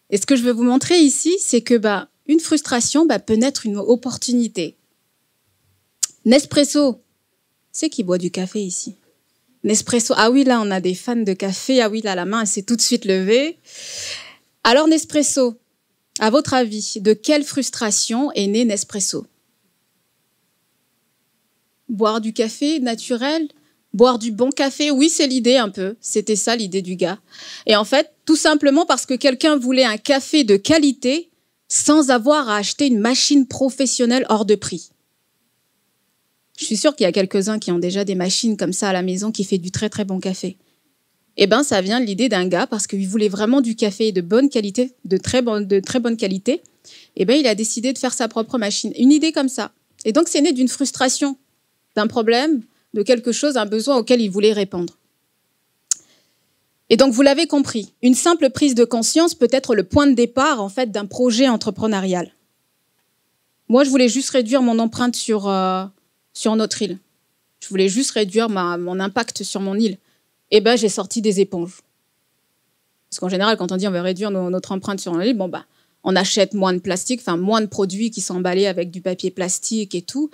Et ce que je veux vous montrer ici, c'est que une frustration peut naître une opportunité. Nespresso. C'est qui boit du café ici? Nespresso. Ah oui, là, on a des fans de café. Ah oui, là, la main, elle s'est tout de suite levée. Alors, Nespresso, à votre avis, de quelle frustration est né Nespresso? Boire du café naturel? Boire du bon café? Oui, c'est l'idée un peu. C'était ça l'idée du gars. Et en fait, tout simplement parce que quelqu'un voulait un café de qualité sans avoir à acheter une machine professionnelle hors de prix. Je suis sûre qu'il y a quelques-uns qui ont déjà des machines comme ça à la maison qui fait du très très bon café. Eh bien, ça vient de l'idée d'un gars parce qu'il voulait vraiment du café de bonne qualité, de très bonne qualité. Eh bien, il a décidé de faire sa propre machine. Une idée comme ça. Et donc, c'est né d'une frustration, d'un problème, de quelque chose, un besoin auquel il voulait répondre. Et donc, vous l'avez compris, une simple prise de conscience peut être le point de départ, en fait, d'un projet entrepreneurial. Moi, je voulais juste réduire mon empreinte sur notre île. Je voulais juste réduire mon impact sur mon île. Eh bien, j'ai sorti des éponges. Parce qu'en général, quand on dit on veut réduire notre empreinte sur l'île, on achète moins de plastique, enfin moins de produits qui sont emballés avec du papier plastique et tout.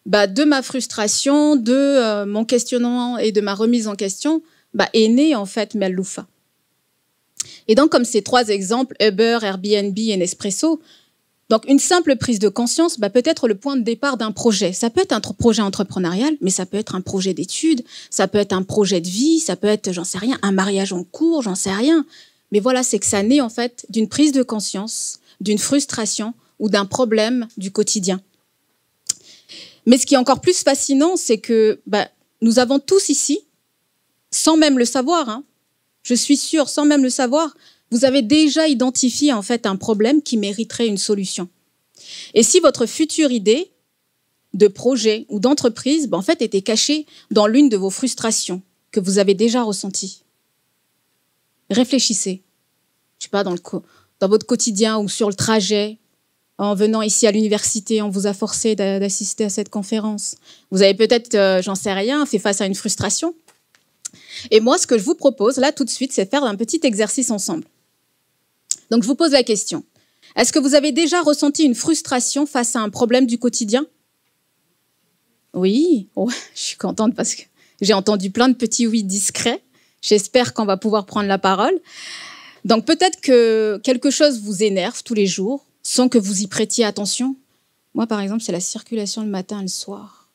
De ma frustration, de mon questionnement et de ma remise en question, est né en fait Melloufa. Et donc, comme ces 3 exemples, Uber, Airbnb et Nespresso, donc une simple prise de conscience peut être le point de départ d'un projet. Ça peut être un projet entrepreneurial, mais ça peut être un projet d'études, ça peut être un projet de vie, ça peut être, j'en sais rien, un mariage en cours, j'en sais rien. Mais voilà, c'est que ça naît en fait d'une prise de conscience, d'une frustration ou d'un problème du quotidien. Mais ce qui est encore plus fascinant, c'est que nous avons tous ici, sans même le savoir, je suis sûre, sans même le savoir, vous avez déjà identifié en fait un problème qui mériterait une solution. Et si votre future idée de projet ou d'entreprise en fait était cachée dans l'une de vos frustrations que vous avez déjà ressenties, réfléchissez. Je sais pas, dans votre quotidien ou sur le trajet, en venant ici à l'université, on vous a forcé d'assister à cette conférence. Vous avez peut-être, j'en sais rien, fait face à une frustration. Et moi, ce que je vous propose là tout de suite, c'est de faire un petit exercice ensemble. Donc, je vous pose la question. Est-ce que vous avez déjà ressenti une frustration face à un problème du quotidien? Oui, je suis contente parce que j'ai entendu plein de petits oui discrets. J'espère qu'on va pouvoir prendre la parole. Donc, peut-être que quelque chose vous énerve tous les jours sans que vous y prêtiez attention. Moi, par exemple, c'est la circulation le matin et le soir.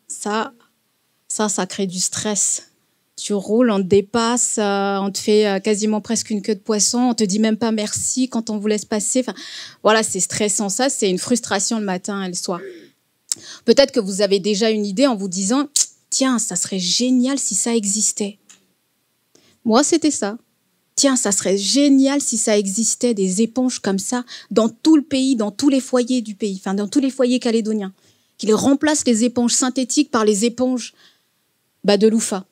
Ça crée du stress. Tu roules, on te dépasse, on te fait quasiment presque une queue de poisson, on te dit même pas merci quand on vous laisse passer. Enfin, voilà, c'est stressant. Ça, c'est une frustration le matin et le soir. Peut-être que vous avez déjà une idée en vous disant « Tiens, ça serait génial si ça existait. » Moi, c'était ça. Tiens, ça serait génial si ça existait des éponges comme ça dans tout le pays, dans tous les foyers du pays, enfin dans tous les foyers calédoniens, qu'ils remplacent les éponges synthétiques par les éponges de Loufa.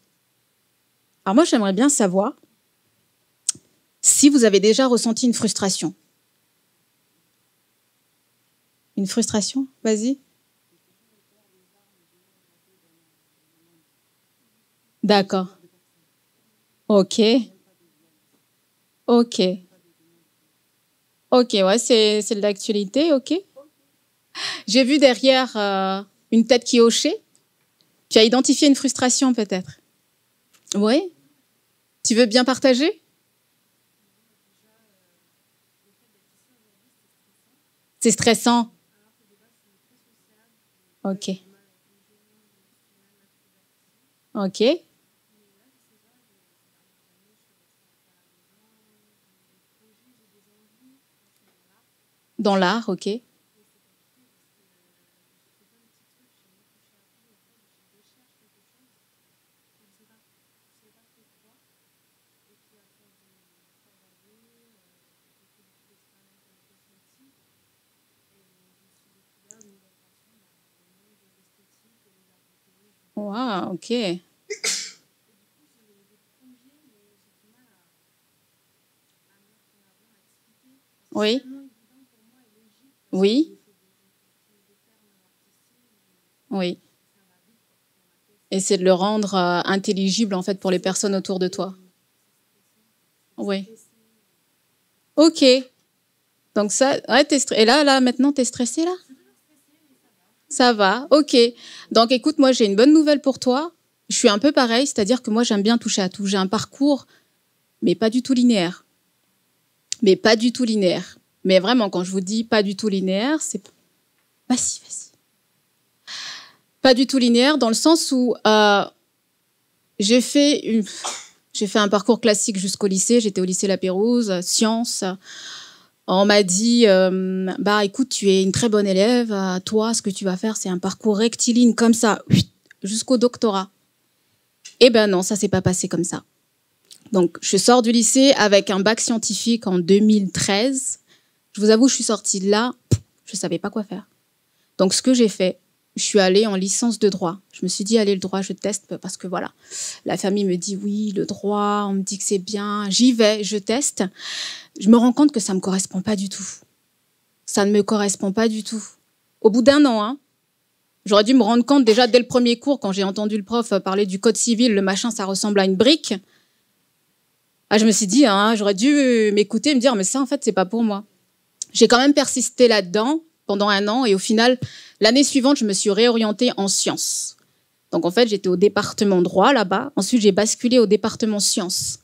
Alors moi, j'aimerais bien savoir si vous avez déjà ressenti une frustration. Une frustration? Vas-y. D'accord. Ok. Ok. Ok, ouais, c'est de l'actualité, ok. J'ai vu derrière une tête qui hochait. Tu as identifié une frustration peut-être? Oui. Tu veux bien partager? C'est stressant. Ok. Ok. Dans l'art, ok. Wow, ok. Oui. Oui. Oui. Et c'est de le rendre intelligible en fait pour les personnes autour de toi. Oui. Ok. Donc ça, ouais, et là, maintenant, t'es stressé là? Ça va, ok. Donc écoute, moi j'ai une bonne nouvelle pour toi. je suis un peu pareil, c'est-à-dire que moi, j'aime bien toucher à tout. J'ai un parcours, mais pas du tout linéaire. Mais pas du tout linéaire. Mais vraiment, quand je vous dis pas du tout linéaire, c'est... Vas-y. Pas du tout linéaire, dans le sens où j'ai fait un parcours classique jusqu'au lycée. J'étais au lycée La Pérouse, sciences. On m'a dit, écoute, tu es une très bonne élève. Toi, ce que tu vas faire, c'est un parcours rectiligne comme ça, jusqu'au doctorat. Eh ben non, ça s'est pas passé comme ça. Donc, je sors du lycée avec un bac scientifique en 2013. Je vous avoue, je suis sortie de là, je savais pas quoi faire. Donc, ce que j'ai fait, je suis allée en licence de droit. Je me suis dit, allez, le droit, je teste, parce que voilà, la famille me dit, oui, le droit, on me dit que c'est bien. J'y vais, je teste. Je me rends compte que ça me correspond pas du tout. Ça ne me correspond pas du tout. Au bout d'un an, j'aurais dû me rendre compte déjà dès le premier cours, quand j'ai entendu le prof parler du code civil, le machin, ça ressemble à une brique. Je me suis dit, j'aurais dû m'écouter et me dire, mais ça, en fait, c'est pas pour moi. J'ai quand même persisté là-dedans pendant un an et au final, l'année suivante, je me suis réorientée en sciences. Donc, en fait, j'étais au département droit là-bas. Ensuite, j'ai basculé au département sciences.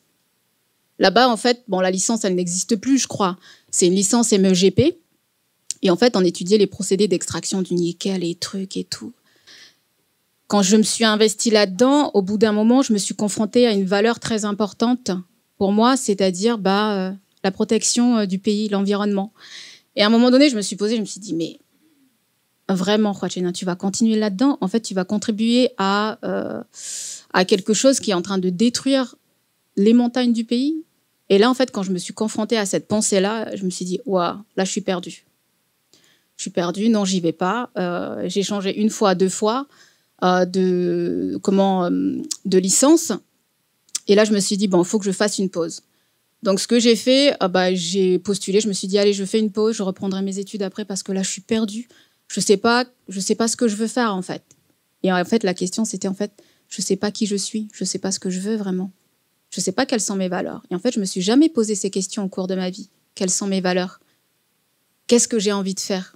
Là-bas, en fait, la licence, elle n'existe plus, je crois. C'est une licence MEGP. Et en fait, on étudiait les procédés d'extraction du nickel et trucs et tout. Quand je me suis investie là-dedans, au bout d'un moment, je me suis confrontée à une valeur très importante pour moi, c'est-à-dire la protection du pays, l'environnement. Et à un moment donné, je me suis dit, mais vraiment, Khwatchena, tu vas continuer là-dedans. En fait, tu vas contribuer à quelque chose qui est en train de détruire les montagnes du pays. Et là, en fait, quand je me suis confrontée à cette pensée-là, je me suis dit, waouh, là, je suis perdue. Je suis perdue, non, j'y vais pas. J'ai changé 1 fois, 2 fois de licence. Et là, je me suis dit, il faut que je fasse une pause. Donc, ce que j'ai fait, j'ai postulé. Je me suis dit, allez, je fais une pause, je reprendrai mes études après parce que là, je suis perdue. Je sais pas ce que je veux faire, en fait. Et en fait, la question, c'était, je sais pas qui je suis. Je sais pas ce que je veux vraiment. Je sais pas quelles sont mes valeurs. Et en fait, je me suis jamais posé ces questions au cours de ma vie. Quelles sont mes valeurs? Qu'est-ce que j'ai envie de faire?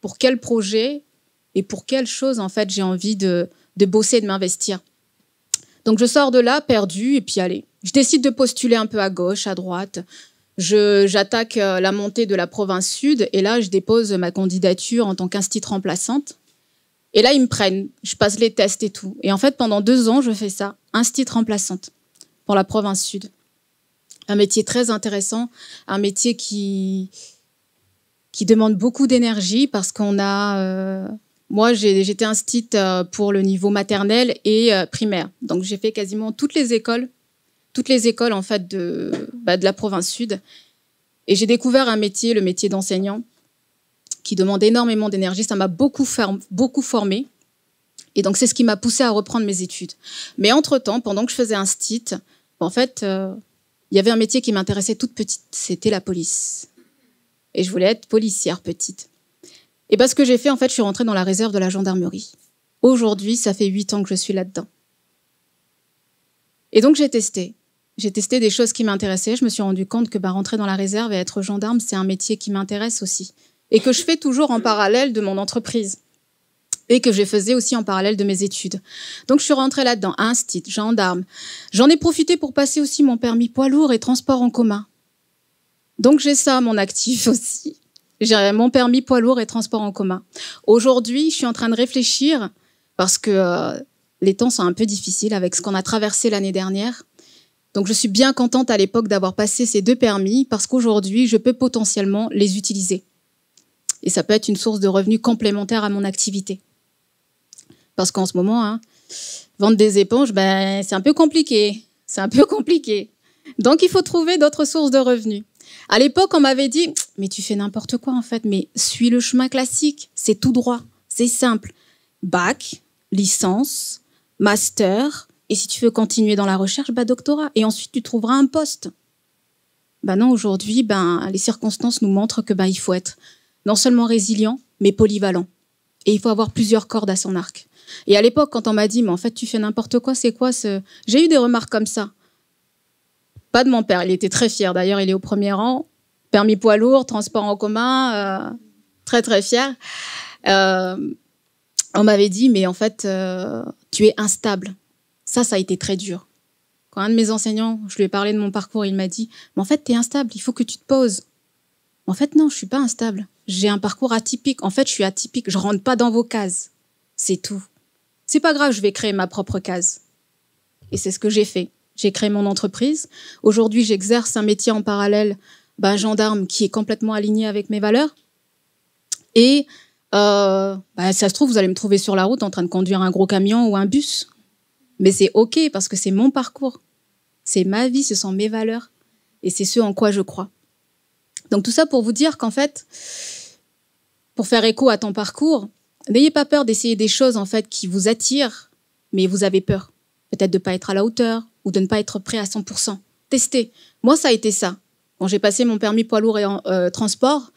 Pour quel projet et pour quelle chose, en fait, j'ai envie de bosser, de m'investir? Donc, je sors de là, perdue, et puis allez. Je décide de postuler un peu à gauche, à droite. J'attaque la montée de la province sud, et là, je dépose ma candidature en tant qu'institut remplaçante. Et là, ils me prennent. Je passe les tests et tout. Et en fait, pendant 2 ans, je fais ça, institut remplaçante pour la province sud. Un métier très intéressant, un métier qui demande beaucoup d'énergie parce qu'on a... moi, j'étais instite pour le niveau maternel et primaire. Donc, j'ai fait quasiment toutes les écoles en fait de la province sud. Et j'ai découvert un métier, le métier d'enseignant, qui demande énormément d'énergie. Ça m'a beaucoup formée. Et donc, c'est ce qui m'a poussée à reprendre mes études. Mais entre-temps, pendant que je faisais instit, en fait, il y avait un métier qui m'intéressait toute petite. C'était la police. Et je voulais être policière petite. Et ce que j'ai fait, en fait, je suis rentrée dans la réserve de la gendarmerie. Aujourd'hui, ça fait 8 ans que je suis là-dedans. Et donc, j'ai testé. J'ai testé des choses qui m'intéressaient. Je me suis rendu compte que rentrer dans la réserve et être gendarme, c'est un métier qui m'intéresse aussi. Et que je fais toujours en parallèle de mon entreprise. Et que je faisais aussi en parallèle de mes études. Donc, je suis rentrée là-dedans, instit, gendarme. J'en ai profité pour passer aussi mon permis poids lourd et transport en commun. Donc, j'ai ça à mon actif aussi. J'ai mon permis poids lourd et transport en commun. Aujourd'hui, je suis en train de réfléchir parce que les temps sont un peu difficiles avec ce qu'on a traversé l'année dernière. Donc, je suis bien contente à l'époque d'avoir passé ces 2 permis parce qu'aujourd'hui, je peux potentiellement les utiliser. Et ça peut être une source de revenus complémentaire à mon activité. Parce qu'en ce moment, vendre des éponges, c'est un peu compliqué. C'est un peu compliqué. Donc, il faut trouver d'autres sources de revenus. À l'époque, on m'avait dit « Mais tu fais n'importe quoi, en fait. Mais suis le chemin classique. C'est tout droit. C'est simple. Bac, licence, master. Et si tu veux continuer dans la recherche, doctorat. Et ensuite, tu trouveras un poste. » Non, aujourd'hui, les circonstances nous montrent que il faut être non seulement résilient, mais polyvalent. Et il faut avoir plusieurs cordes à son arc. Et à l'époque, quand on m'a dit « Mais en fait, tu fais n'importe quoi, c'est quoi ce... » J'ai eu des remarques comme ça. Pas de mon père, il était très fier. D'ailleurs, il est au premier rang. Permis poids lourd, transport en commun, très, très fier. On m'avait dit, mais en fait, tu es instable. Ça a été très dur. Quand un de mes enseignants, je lui ai parlé de mon parcours, il m'a dit, mais en fait, tu es instable, il faut que tu te poses. En fait, non, je suis pas instable. J'ai un parcours atypique. En fait, je suis atypique. Je rentre pas dans vos cases. C'est tout. C'est pas grave, je vais créer ma propre case. Et c'est ce que j'ai fait. J'ai créé mon entreprise. Aujourd'hui, j'exerce un métier en parallèle, gendarme, qui est complètement aligné avec mes valeurs. Et ça se trouve, vous allez me trouver sur la route en train de conduire un gros camion ou un bus. Mais c'est OK parce que c'est mon parcours. C'est ma vie, ce sont mes valeurs. Et c'est ce en quoi je crois. Donc tout ça pour vous dire qu'en fait, pour faire écho à ton parcours, n'ayez pas peur d'essayer des choses en fait qui vous attirent, mais vous avez peur. Peut-être de ne pas être à la hauteur ou de ne pas être prêt à 100%. Testez. Moi, ça a été ça. Quand j'ai passé mon permis poids lourd et transport,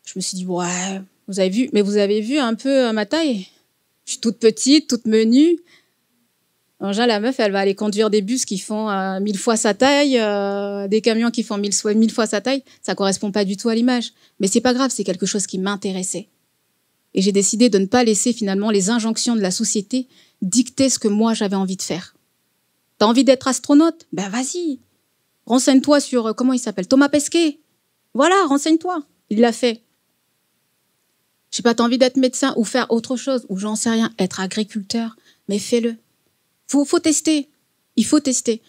je me suis dit, ouais, vous avez vu un peu ma taille? Je suis toute petite, toute menue. En général, la meuf, elle va aller conduire des bus qui font 1000 fois sa taille, des camions qui font 1000 fois sa taille. Ça ne correspond pas du tout à l'image. Mais c'est pas grave, c'est quelque chose qui m'intéressait. Et j'ai décidé de ne pas laisser finalement les injonctions de la société dicter ce que moi j'avais envie de faire. T'as envie d'être astronaute? Ben vas-y. Renseigne-toi sur, comment il s'appelle? Thomas Pesquet. Voilà, renseigne-toi. Il l'a fait. Je sais pas, t'as envie d'être médecin ou faire autre chose, ou j'en sais rien, être agriculteur, mais fais-le. Faut tester. Il faut tester.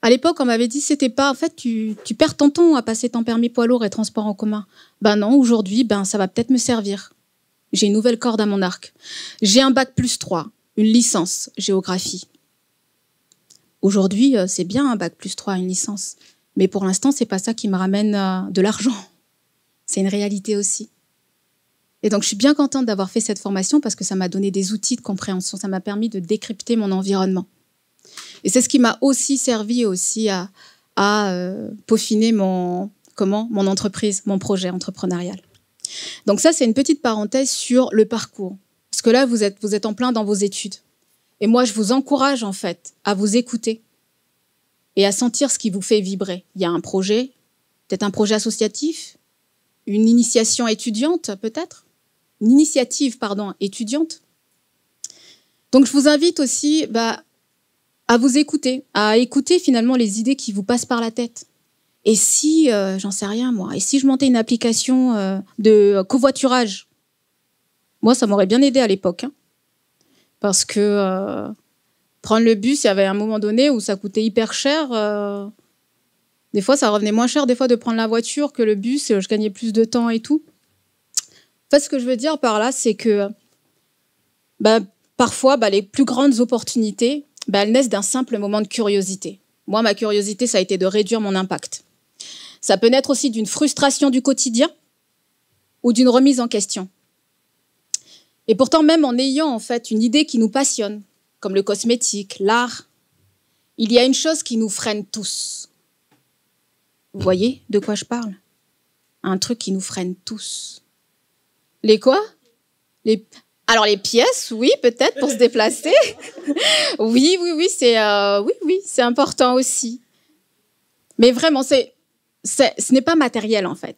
À l'époque, on m'avait dit, c'était pas, en fait, tu perds ton temps à passer ton permis poids lourd et transport en commun. Ben non, aujourd'hui, ça va peut-être me servir. J'ai une nouvelle corde à mon arc. J'ai un bac+3, une licence géographie. Aujourd'hui, c'est bien un bac+3, une licence. Mais pour l'instant, c'est pas ça qui me ramène de l'argent. C'est une réalité aussi. Et donc, je suis bien contente d'avoir fait cette formation parce que ça m'a donné des outils de compréhension. Ça m'a permis de décrypter mon environnement. Et c'est ce qui m'a aussi servi aussi à peaufiner mon entreprise, mon projet entrepreneurial. Donc ça, c'est une petite parenthèse sur le parcours. Parce que là, vous êtes en plein dans vos études. Et moi, je vous encourage en fait à vous écouter et à sentir ce qui vous fait vibrer. Il y a un projet, peut-être un projet associatif, une initiation étudiante peut-être, une initiative, étudiante. Donc, je vous invite aussi à vous écouter, à écouter finalement les idées qui vous passent par la tête. Et si, j'en sais rien moi, et si je montais une application de covoiturage? Moi, ça m'aurait bien aidé à l'époque. Parce que prendre le bus, il y avait un moment donné où ça coûtait hyper cher. Des fois, ça revenait moins cher des fois de prendre la voiture que le bus. Je gagnais plus de temps et tout. En fait, ce que je veux dire par là, c'est que parfois, les plus grandes opportunités, elles naissent d'un simple moment de curiosité. Moi, ma curiosité, ça a été de réduire mon impact. Ça peut naître aussi d'une frustration du quotidien ou d'une remise en question. Et pourtant, même en ayant en fait une idée qui nous passionne, comme le cosmétique, l'art, il y a une chose qui nous freine tous. Vous voyez de quoi je parle? Un truc qui nous freine tous. Les quoi? Alors les pièces, oui, peut-être pour se déplacer. Oui, c'est important aussi. Mais vraiment, ce n'est pas matériel en fait.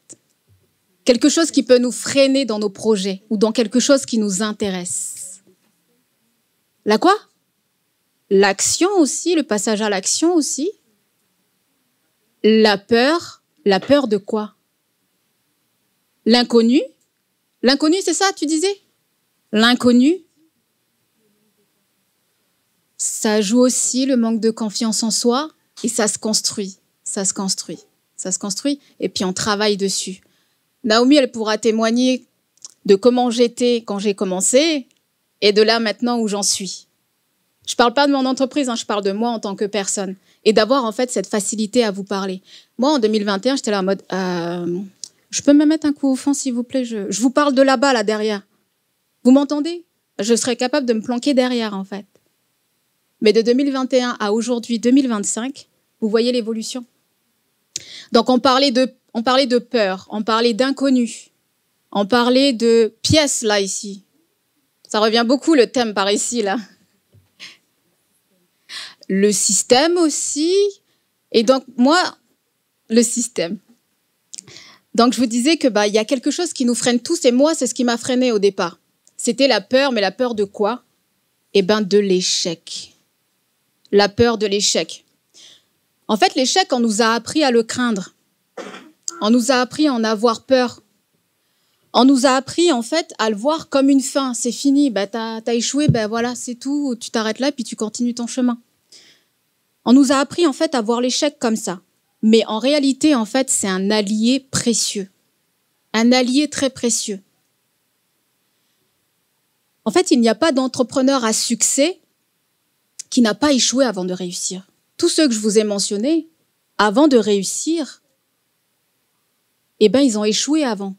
Quelque chose qui peut nous freiner dans nos projets ou dans quelque chose qui nous intéresse. La quoi? L'action aussi, le passage à l'action aussi. La peur de quoi? L'inconnu. L'inconnu, c'est ça, tu disais? L'inconnu. Ça joue aussi le manque de confiance en soi et ça se construit. Ça se construit et puis on travaille dessus. Naomi, elle pourra témoigner de comment j'étais quand j'ai commencé et de là maintenant où j'en suis. Je ne parle pas de mon entreprise, je parle de moi en tant que personne. Et d'avoir en fait cette facilité à vous parler. Moi, en 2021, j'étais là en mode je peux me mettre un coup au fond, s'il vous plaît, je vous parle de là-bas, là derrière. Vous m'entendez? Je serais capable de me planquer derrière, en fait. Mais de 2021 à aujourd'hui, 2025, vous voyez l'évolution. Donc, on parlait de peur, on parlait d'inconnu, on parlait de pièces, là, ici. Ça revient beaucoup, le thème, par ici, là. Le système aussi. Et donc, moi, le système. Donc, je vous disais que y a quelque chose qui nous freine tous, et moi, c'est ce qui m'a freiné au départ. C'était la peur, mais la peur de quoi? Eh bien, de l'échec. La peur de l'échec. En fait, l'échec, on nous a appris à le craindre. On nous a appris à en avoir peur. On nous a appris, en fait, à le voir comme une fin. C'est fini, bah, t'as échoué, ben voilà, c'est tout. Tu t'arrêtes là, puis tu continues ton chemin. On nous a appris, en fait, à voir l'échec comme ça. Mais en réalité, en fait, c'est un allié précieux. Un allié très précieux. En fait, il n'y a pas d'entrepreneur à succès qui n'a pas échoué avant de réussir. Tous ceux que je vous ai mentionnés, avant de réussir, eh ben, ils ont échoué avant.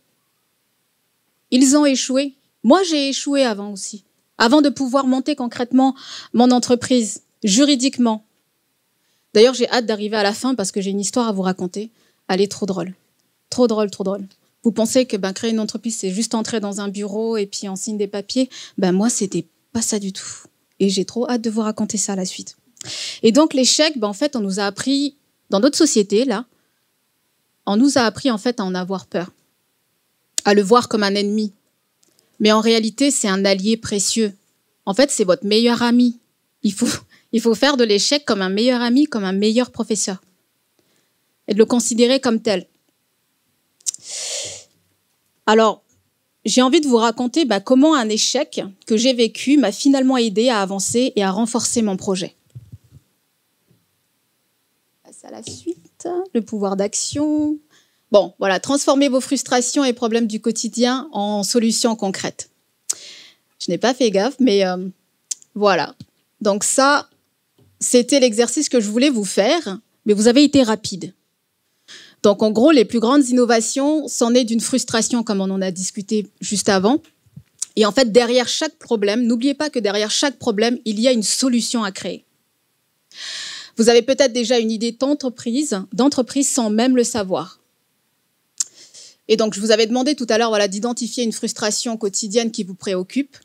Ils ont échoué. Moi, j'ai échoué avant aussi. Avant de pouvoir monter concrètement mon entreprise, juridiquement. D'ailleurs, j'ai hâte d'arriver à la fin parce que j'ai une histoire à vous raconter. Elle est trop drôle. Trop drôle, trop drôle. Vous pensez que créer une entreprise, c'est juste entrer dans un bureau et puis on signe des papiers. Moi, c'était pas ça du tout. Et j'ai trop hâte de vous raconter ça à la suite. Et donc, l'échec, en fait, on nous a appris, dans notre société, là, on nous a appris, en fait, à en avoir peur, à le voir comme un ennemi. Mais en réalité, c'est un allié précieux. En fait, c'est votre meilleur ami. Il faut faire de l'échec comme un meilleur ami, comme un meilleur professeur. Et de le considérer comme tel. Alors, j'ai envie de vous raconter comment un échec que j'ai vécu m'a finalement aidé à avancer et à renforcer mon projet. On passe à la suite, le pouvoir d'action. Bon, voilà, transformez vos frustrations et problèmes du quotidien en solutions concrètes. Je n'ai pas fait gaffe, mais voilà. Donc ça, c'était l'exercice que je voulais vous faire, mais vous avez été rapide. Donc, en gros, les plus grandes innovations sont nées d'une frustration, comme on en a discuté juste avant. Et en fait, derrière chaque problème, n'oubliez pas que derrière chaque problème, il y a une solution à créer. Vous avez peut-être déjà une idée d'entreprise sans même le savoir. Et donc, je vous avais demandé tout à l'heure d'identifier une frustration quotidienne qui vous préoccupe,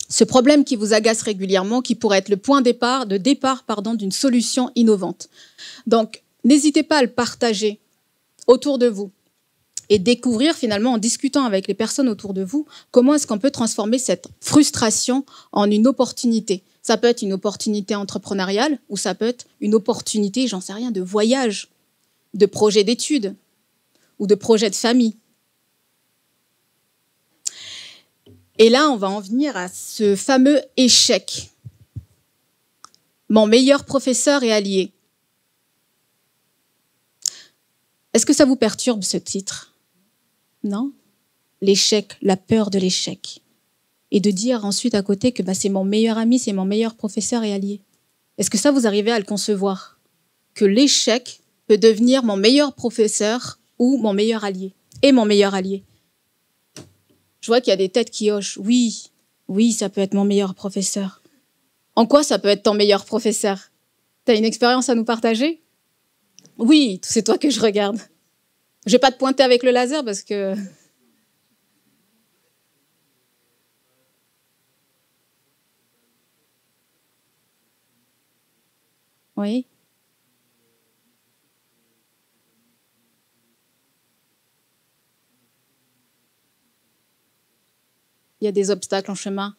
ce problème qui vous agace régulièrement, qui pourrait être le point de départ d'une solution innovante. Donc, n'hésitez pas à le partager autour de vous et découvrir finalement en discutant avec les personnes autour de vous comment est-ce qu'on peut transformer cette frustration en une opportunité. Ça peut être une opportunité entrepreneuriale ou ça peut être une opportunité, j'en sais rien, de voyage, de projet d'études ou de projet de famille. Et là, on va en venir à ce fameux échec. Mon meilleur professeur et allié. Est-ce que ça vous perturbe, ce titre? Non? L'échec, la peur de l'échec. Et de dire ensuite à côté que c'est mon meilleur ami, c'est mon meilleur professeur et allié. Est-ce que ça, vous arrivez à le concevoir? Que l'échec peut devenir mon meilleur professeur ou mon meilleur allié. Et mon meilleur allié. Je vois qu'il y a des têtes qui hochent. Oui, oui, ça peut être mon meilleur professeur. En quoi ça peut être ton meilleur professeur? Tu as une expérience à nous partager? Oui, c'est toi que je regarde. Je vais pas te pointer avec le laser parce que... Oui. Il y a des obstacles en chemin.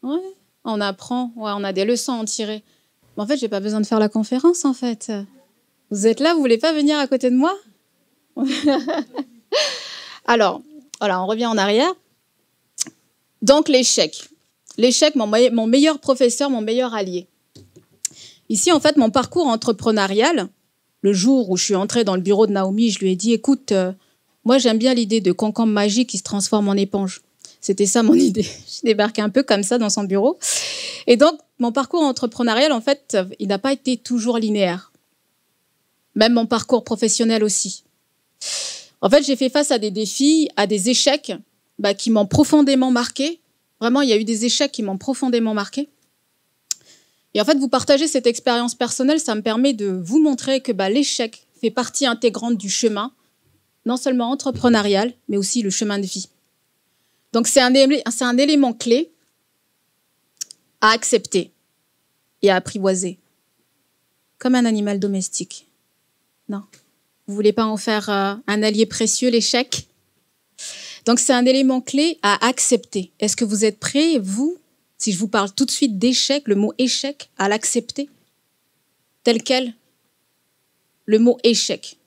Ouais, on apprend, ouais, on a des leçons à en tirer. Mais en fait, j'ai pas besoin de faire la conférence, en fait. Vous êtes là, vous voulez pas venir à côté de moi? Alors, voilà, on revient en arrière. Donc, l'échec. L'échec, mon meilleur professeur, mon meilleur allié. Ici, en fait, mon parcours entrepreneurial, le jour où je suis entrée dans le bureau de Naomi, je lui ai dit, écoute, moi, j'aime bien l'idée de concombre magique qui se transforme en éponge. C'était ça mon idée. Je débarquais un peu comme ça dans son bureau. Et donc, mon parcours entrepreneurial, en fait, il n'a pas été toujours linéaire. Même mon parcours professionnel aussi. En fait, j'ai fait face à des défis, à des échecs qui m'ont profondément marqué. Vraiment, il y a eu des échecs qui m'ont profondément marqué. Et en fait, vous partagez cette expérience personnelle, ça me permet de vous montrer que l'échec fait partie intégrante du chemin, non seulement entrepreneurial, mais aussi le chemin de vie. Donc, c'est un élément clé à accepter et à apprivoiser, comme un animal domestique. Non. Vous voulez pas en faire un allié précieux, l'échec? Donc, c'est un élément clé à accepter. Est-ce que vous êtes prêts, vous, si je vous parle tout de suite d'échec, le mot échec, à l'accepter tel quel? Le mot échec.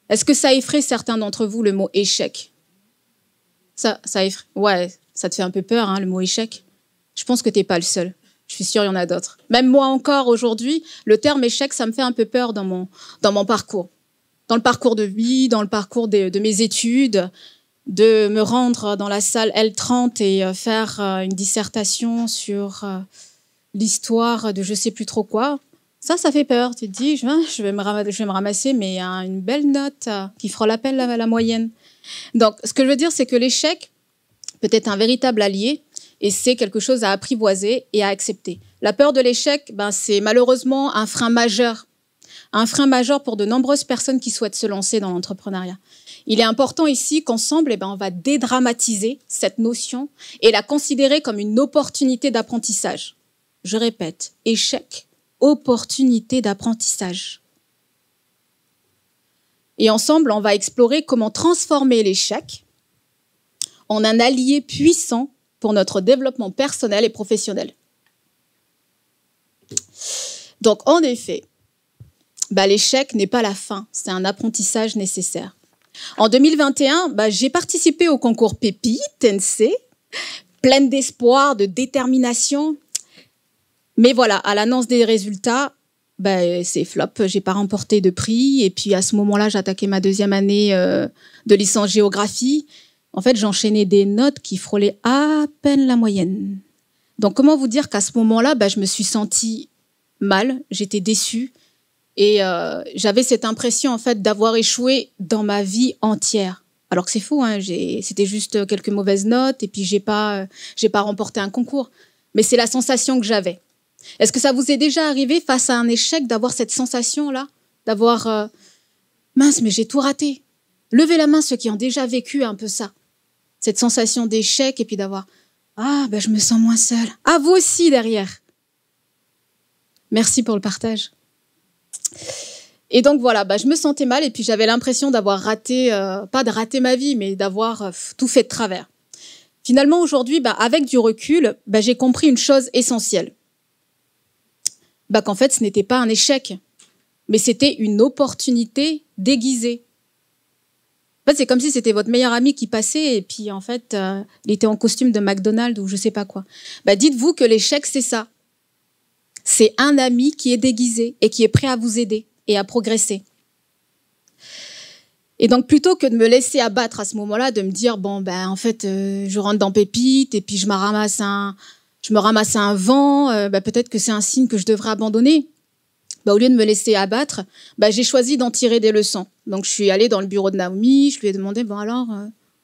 Est-ce que ça effraie certains d'entre vous, le mot échec? Ça effraie. Ouais, ça te fait un peu peur, hein, le mot échec. Je pense que tu n'es pas le seul. Je suis sûre, il y en a d'autres. Même moi encore, aujourd'hui, le terme échec, ça me fait un peu peur dans mon parcours. Dans le parcours de vie, dans le parcours de mes études, de me rendre dans la salle L30 et faire une dissertation sur l'histoire de je sais plus trop quoi. Ça fait peur. Tu te dis, je vais me ramasser, mais une belle note qui fera l'appel à la moyenne. Donc, ce que je veux dire, c'est que l'échec peut être un véritable allié et c'est quelque chose à apprivoiser et à accepter. La peur de l'échec, c'est malheureusement un frein majeur pour de nombreuses personnes qui souhaitent se lancer dans l'entrepreneuriat. Il est important ici qu'ensemble, on va dédramatiser cette notion et la considérer comme une opportunité d'apprentissage. Je répète, échec, opportunité d'apprentissage. Et ensemble, on va explorer comment transformer l'échec en un allié puissant pour notre développement personnel et professionnel. Donc, en effet, l'échec n'est pas la fin, c'est un apprentissage nécessaire. En 2021, j'ai participé au concours Pépite, NC, pleine d'espoir, de détermination. Mais voilà, à l'annonce des résultats, c'est flop, j'ai pas remporté de prix. Et puis à ce moment-là, j'attaquais ma deuxième année de licence géographie. En fait, j'enchaînais des notes qui frôlaient à peine la moyenne. Donc, comment vous dire qu'à ce moment-là, je me suis sentie mal, j'étais déçue. Et j'avais cette impression, en fait, d'avoir échoué dans ma vie entière. Alors que c'est faux, hein, c'était juste quelques mauvaises notes et puis j'ai pas remporté un concours. Mais c'est la sensation que j'avais. Est-ce que ça vous est déjà arrivé face à un échec d'avoir cette sensation-là? D'avoir mince, mais j'ai tout raté. Levez la main ceux qui ont déjà vécu un peu ça. Cette sensation d'échec et puis d'avoir je me sens moins seule. Ah, vous aussi derrière. Merci pour le partage. Et donc voilà, je me sentais mal et puis j'avais l'impression d'avoir raté, pas de rater ma vie, mais d'avoir tout fait de travers. Finalement, aujourd'hui, avec du recul, j'ai compris une chose essentielle. Qu'en fait, ce n'était pas un échec, mais c'était une opportunité déguisée. En fait, c'est comme si c'était votre meilleur ami qui passait et puis en fait, il était en costume de McDonald's ou je sais pas quoi. Dites-vous que l'échec, c'est ça. C'est un ami qui est déguisé et qui est prêt à vous aider et à progresser. Et donc, plutôt que de me laisser abattre à ce moment-là, de me dire, en fait, je rentre dans Pépite et puis je me ramasse un vent, peut-être que c'est un signe que je devrais abandonner. Au lieu de me laisser abattre, j'ai choisi d'en tirer des leçons. Donc, je suis allée dans le bureau de Naomi, je lui ai demandé,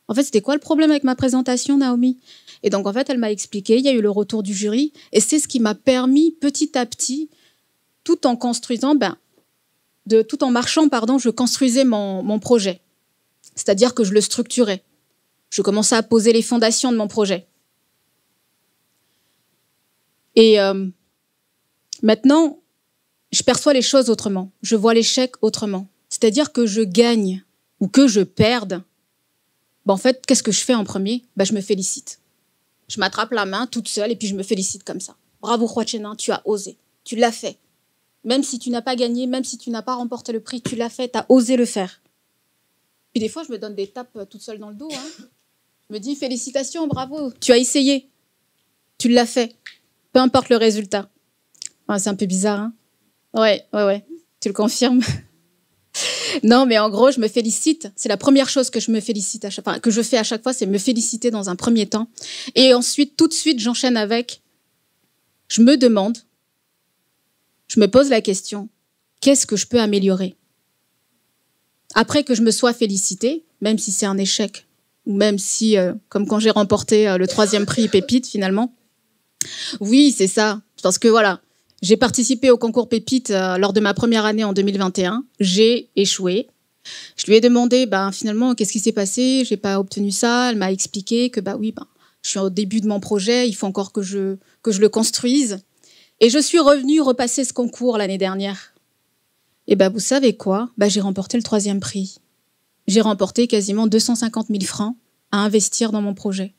en fait, c'était quoi le problème avec ma présentation, Naomi? Et donc, en fait, elle m'a expliqué, il y a eu le retour du jury, et c'est ce qui m'a permis, petit à petit, tout en construisant, tout en marchant, je construisais mon projet. C'est-à-dire que je le structurais. Je commençais à poser les fondations de mon projet. Et maintenant, je perçois les choses autrement. Je vois l'échec autrement. C'est-à-dire que je gagne ou que je perde. En fait, qu'est-ce que je fais en premier? Je me félicite. Je m'attrape la main toute seule et puis je me félicite comme ça. Bravo, Khouachena, tu as osé. Tu l'as fait. Même si tu n'as pas gagné, même si tu n'as pas remporté le prix, tu l'as fait, tu as osé le faire. Puis des fois, je me donne des tapes toute seule dans le dos. Je me dis, félicitations, bravo, tu as essayé. Tu l'as fait. Peu importe le résultat. C'est un peu bizarre, hein? Ouais, tu le confirmes. Non, mais en gros, je me félicite. C'est la première chose que je fais à chaque fois, c'est me féliciter dans un premier temps. Et ensuite, tout de suite, j'enchaîne avec, je me demande, je me pose la question, qu'est-ce que je peux améliorer? Après que je me sois félicitée, même si c'est un échec, ou même si, comme quand j'ai remporté le 3e prix Pépite, finalement. Oui, c'est ça. Parce que voilà, j'ai participé au concours Pépite lors de ma première année en 2021. J'ai échoué. Je lui ai demandé, finalement, qu'est-ce qui s'est passé? J'ai pas obtenu ça. Elle m'a expliqué que, je suis au début de mon projet. Il faut encore que je le construise. Et je suis revenue repasser ce concours l'année dernière. Et vous savez quoi? J'ai remporté le 3e prix. J'ai remporté quasiment 250 000 francs à investir dans mon projet,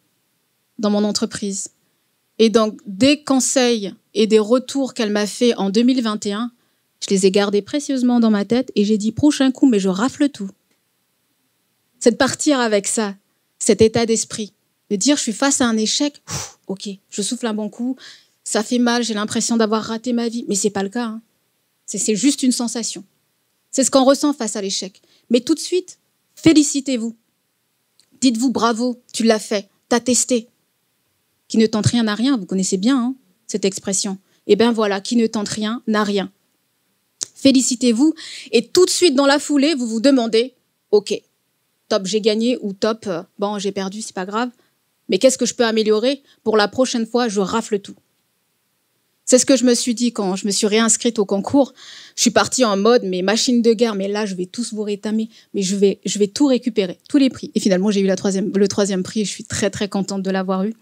dans mon entreprise. Et donc, des conseils et des retours qu'elle m'a fait en 2021, je les ai gardés précieusement dans ma tête et j'ai dit, prochain coup, mais je rafle tout. C'est de partir avec ça, cet état d'esprit. De dire, je suis face à un échec, ok, je souffle un bon coup, ça fait mal, j'ai l'impression d'avoir raté ma vie. Mais c'est pas le cas, hein. C'est juste une sensation. C'est ce qu'on ressent face à l'échec. Mais tout de suite, félicitez-vous. Dites-vous bravo, tu l'as fait, t'as testé. Qui ne tente rien n'a rien, vous connaissez bien hein, cette expression. Eh bien voilà, qui ne tente rien n'a rien. Félicitez-vous et tout de suite dans la foulée, vous vous demandez, ok, top j'ai gagné ou top, bon j'ai perdu, c'est pas grave, mais qu'est-ce que je peux améliorer pour la prochaine fois, je rafle tout. C'est ce que je me suis dit quand je me suis réinscrite au concours. Je suis partie en mode, mais machine de guerre, mais là, je vais tous vous rétamer, mais je vais tout récupérer, tous les prix. Et finalement, j'ai eu le troisième prix et je suis très, très contente de l'avoir eu.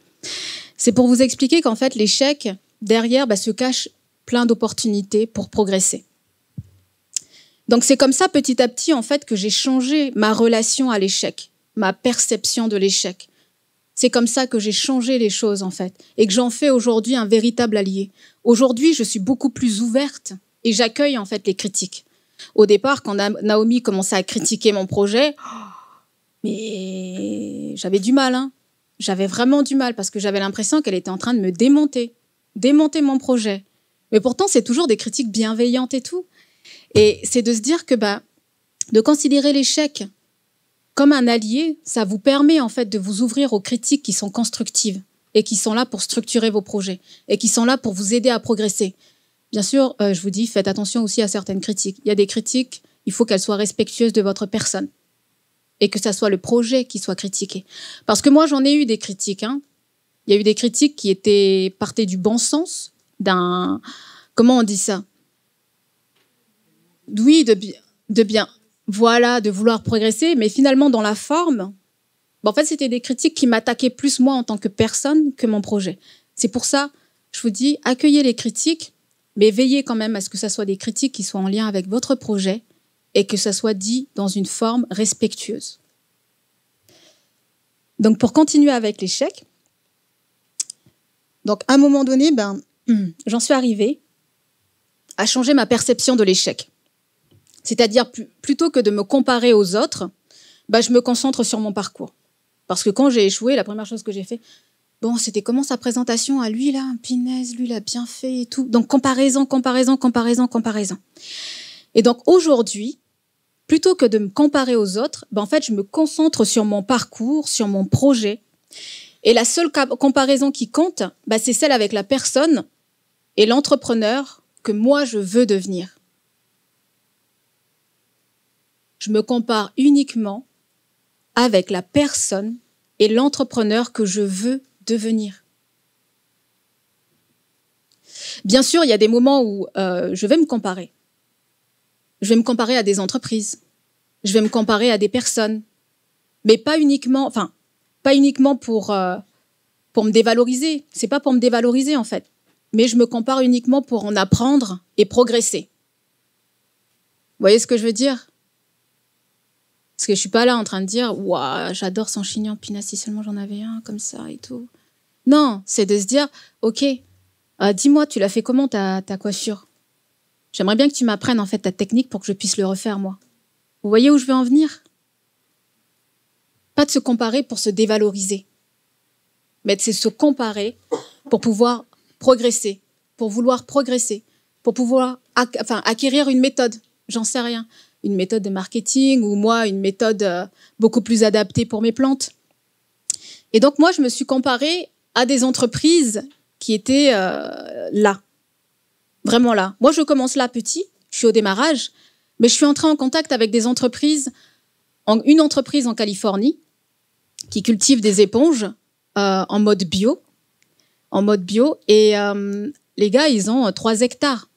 C'est pour vous expliquer qu'en fait, l'échec, derrière, se cache plein d'opportunités pour progresser. Donc, c'est comme ça, petit à petit, en fait, que j'ai changé ma relation à l'échec, ma perception de l'échec. C'est comme ça que j'ai changé les choses, en fait, et que j'en fais aujourd'hui un véritable allié. Aujourd'hui, je suis beaucoup plus ouverte et j'accueille, en fait, les critiques. Au départ, quand Naomi commençait à critiquer mon projet, mais j'avais du mal, hein. J'avais vraiment du mal parce que j'avais l'impression qu'elle était en train de me démonter mon projet. Mais pourtant, c'est toujours des critiques bienveillantes et tout. Et c'est de se dire que, de considérer l'échec comme un allié, ça vous permet en fait de vous ouvrir aux critiques qui sont constructives et qui sont là pour structurer vos projets et qui sont là pour vous aider à progresser. Bien sûr, je vous dis, faites attention aussi à certaines critiques. Il y a des critiques, il faut qu'elles soient respectueuses de votre personne et que ça soit le projet qui soit critiqué. Parce que moi, j'en ai eu des critiques. Hein. Il y a eu des critiques qui partaient du bon sens, d'un... Comment on dit ça? Oui, de bien... Voilà, de vouloir progresser, mais finalement, dans la forme, en fait, c'était des critiques qui m'attaquaient plus moi en tant que personne que mon projet. C'est pour ça, je vous dis, accueillez les critiques, mais veillez quand même à ce que ça soit des critiques qui soient en lien avec votre projet et que ça soit dit dans une forme respectueuse. Donc, pour continuer avec l'échec, donc à un moment donné, j'en suis arrivée à changer ma perception de l'échec. C'est-à-dire, plutôt que de me comparer aux autres, je me concentre sur mon parcours. Parce que quand j'ai échoué, la première chose que j'ai fait, c'était comment sa présentation à lui, là, pinaise, lui, il a bien fait et tout. Donc, comparaison. Et donc, aujourd'hui, plutôt que de me comparer aux autres, en fait, je me concentre sur mon parcours, sur mon projet. Et la seule comparaison qui compte, c'est celle avec la personne et l'entrepreneur que moi, je veux devenir. Je me compare uniquement avec la personne et l'entrepreneur que je veux devenir. Bien sûr, il y a des moments où je vais me comparer. Je vais me comparer à des entreprises. Je vais me comparer à des personnes. Mais pas uniquement pour me dévaloriser. C'est pas pour me dévaloriser, en fait. Mais je me compare uniquement pour en apprendre et progresser. Vous voyez ce que je veux dire ? Parce que je suis pas là en train de dire « Waouh, j'adore son chignon, pinasse, si seulement j'en avais un comme ça et tout. » Non, c'est de se dire « Ok, dis-moi, tu l'as fait comment ta coiffure ? J'aimerais bien que tu m'apprennes en fait ta technique pour que je puisse le refaire moi. » Vous voyez où je veux en venir ? Pas de se comparer pour se dévaloriser, mais de se comparer pour pouvoir progresser, pour vouloir progresser, pour pouvoir acquérir une méthode, j'en sais rien. Une méthode de marketing ou moi, une méthode beaucoup plus adaptée pour mes plantes. Et donc, moi, je me suis comparée à des entreprises qui étaient là, vraiment là. Moi, je commence là petit, je suis au démarrage, mais je suis entrée en contact avec des entreprises, une entreprise en Californie qui cultive des éponges en mode bio. Et les gars, ils ont 3 hectares.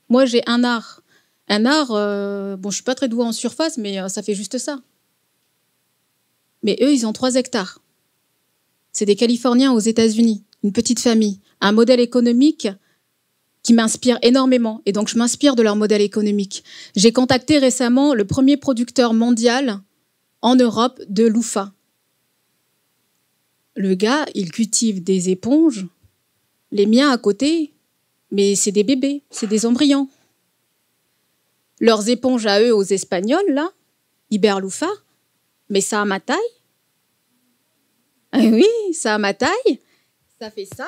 Moi, j'ai 1 art. Un art, je suis pas très douée en surface, mais ça fait juste ça. Mais eux, ils ont 3 hectares. C'est des Californiens aux États-Unis, une petite famille, un modèle économique qui m'inspire énormément. Et donc, je m'inspire de leur modèle économique. J'ai contacté récemment le premier producteur mondial en Europe de loofah. Le gars, il cultive des éponges, les miens à côté, mais c'est des bébés, c'est des embryons. Leurs éponges à eux, aux Espagnols, là, Iberlufa, mais ça a ma taille. Ah oui, ça a ma taille, ça fait ça.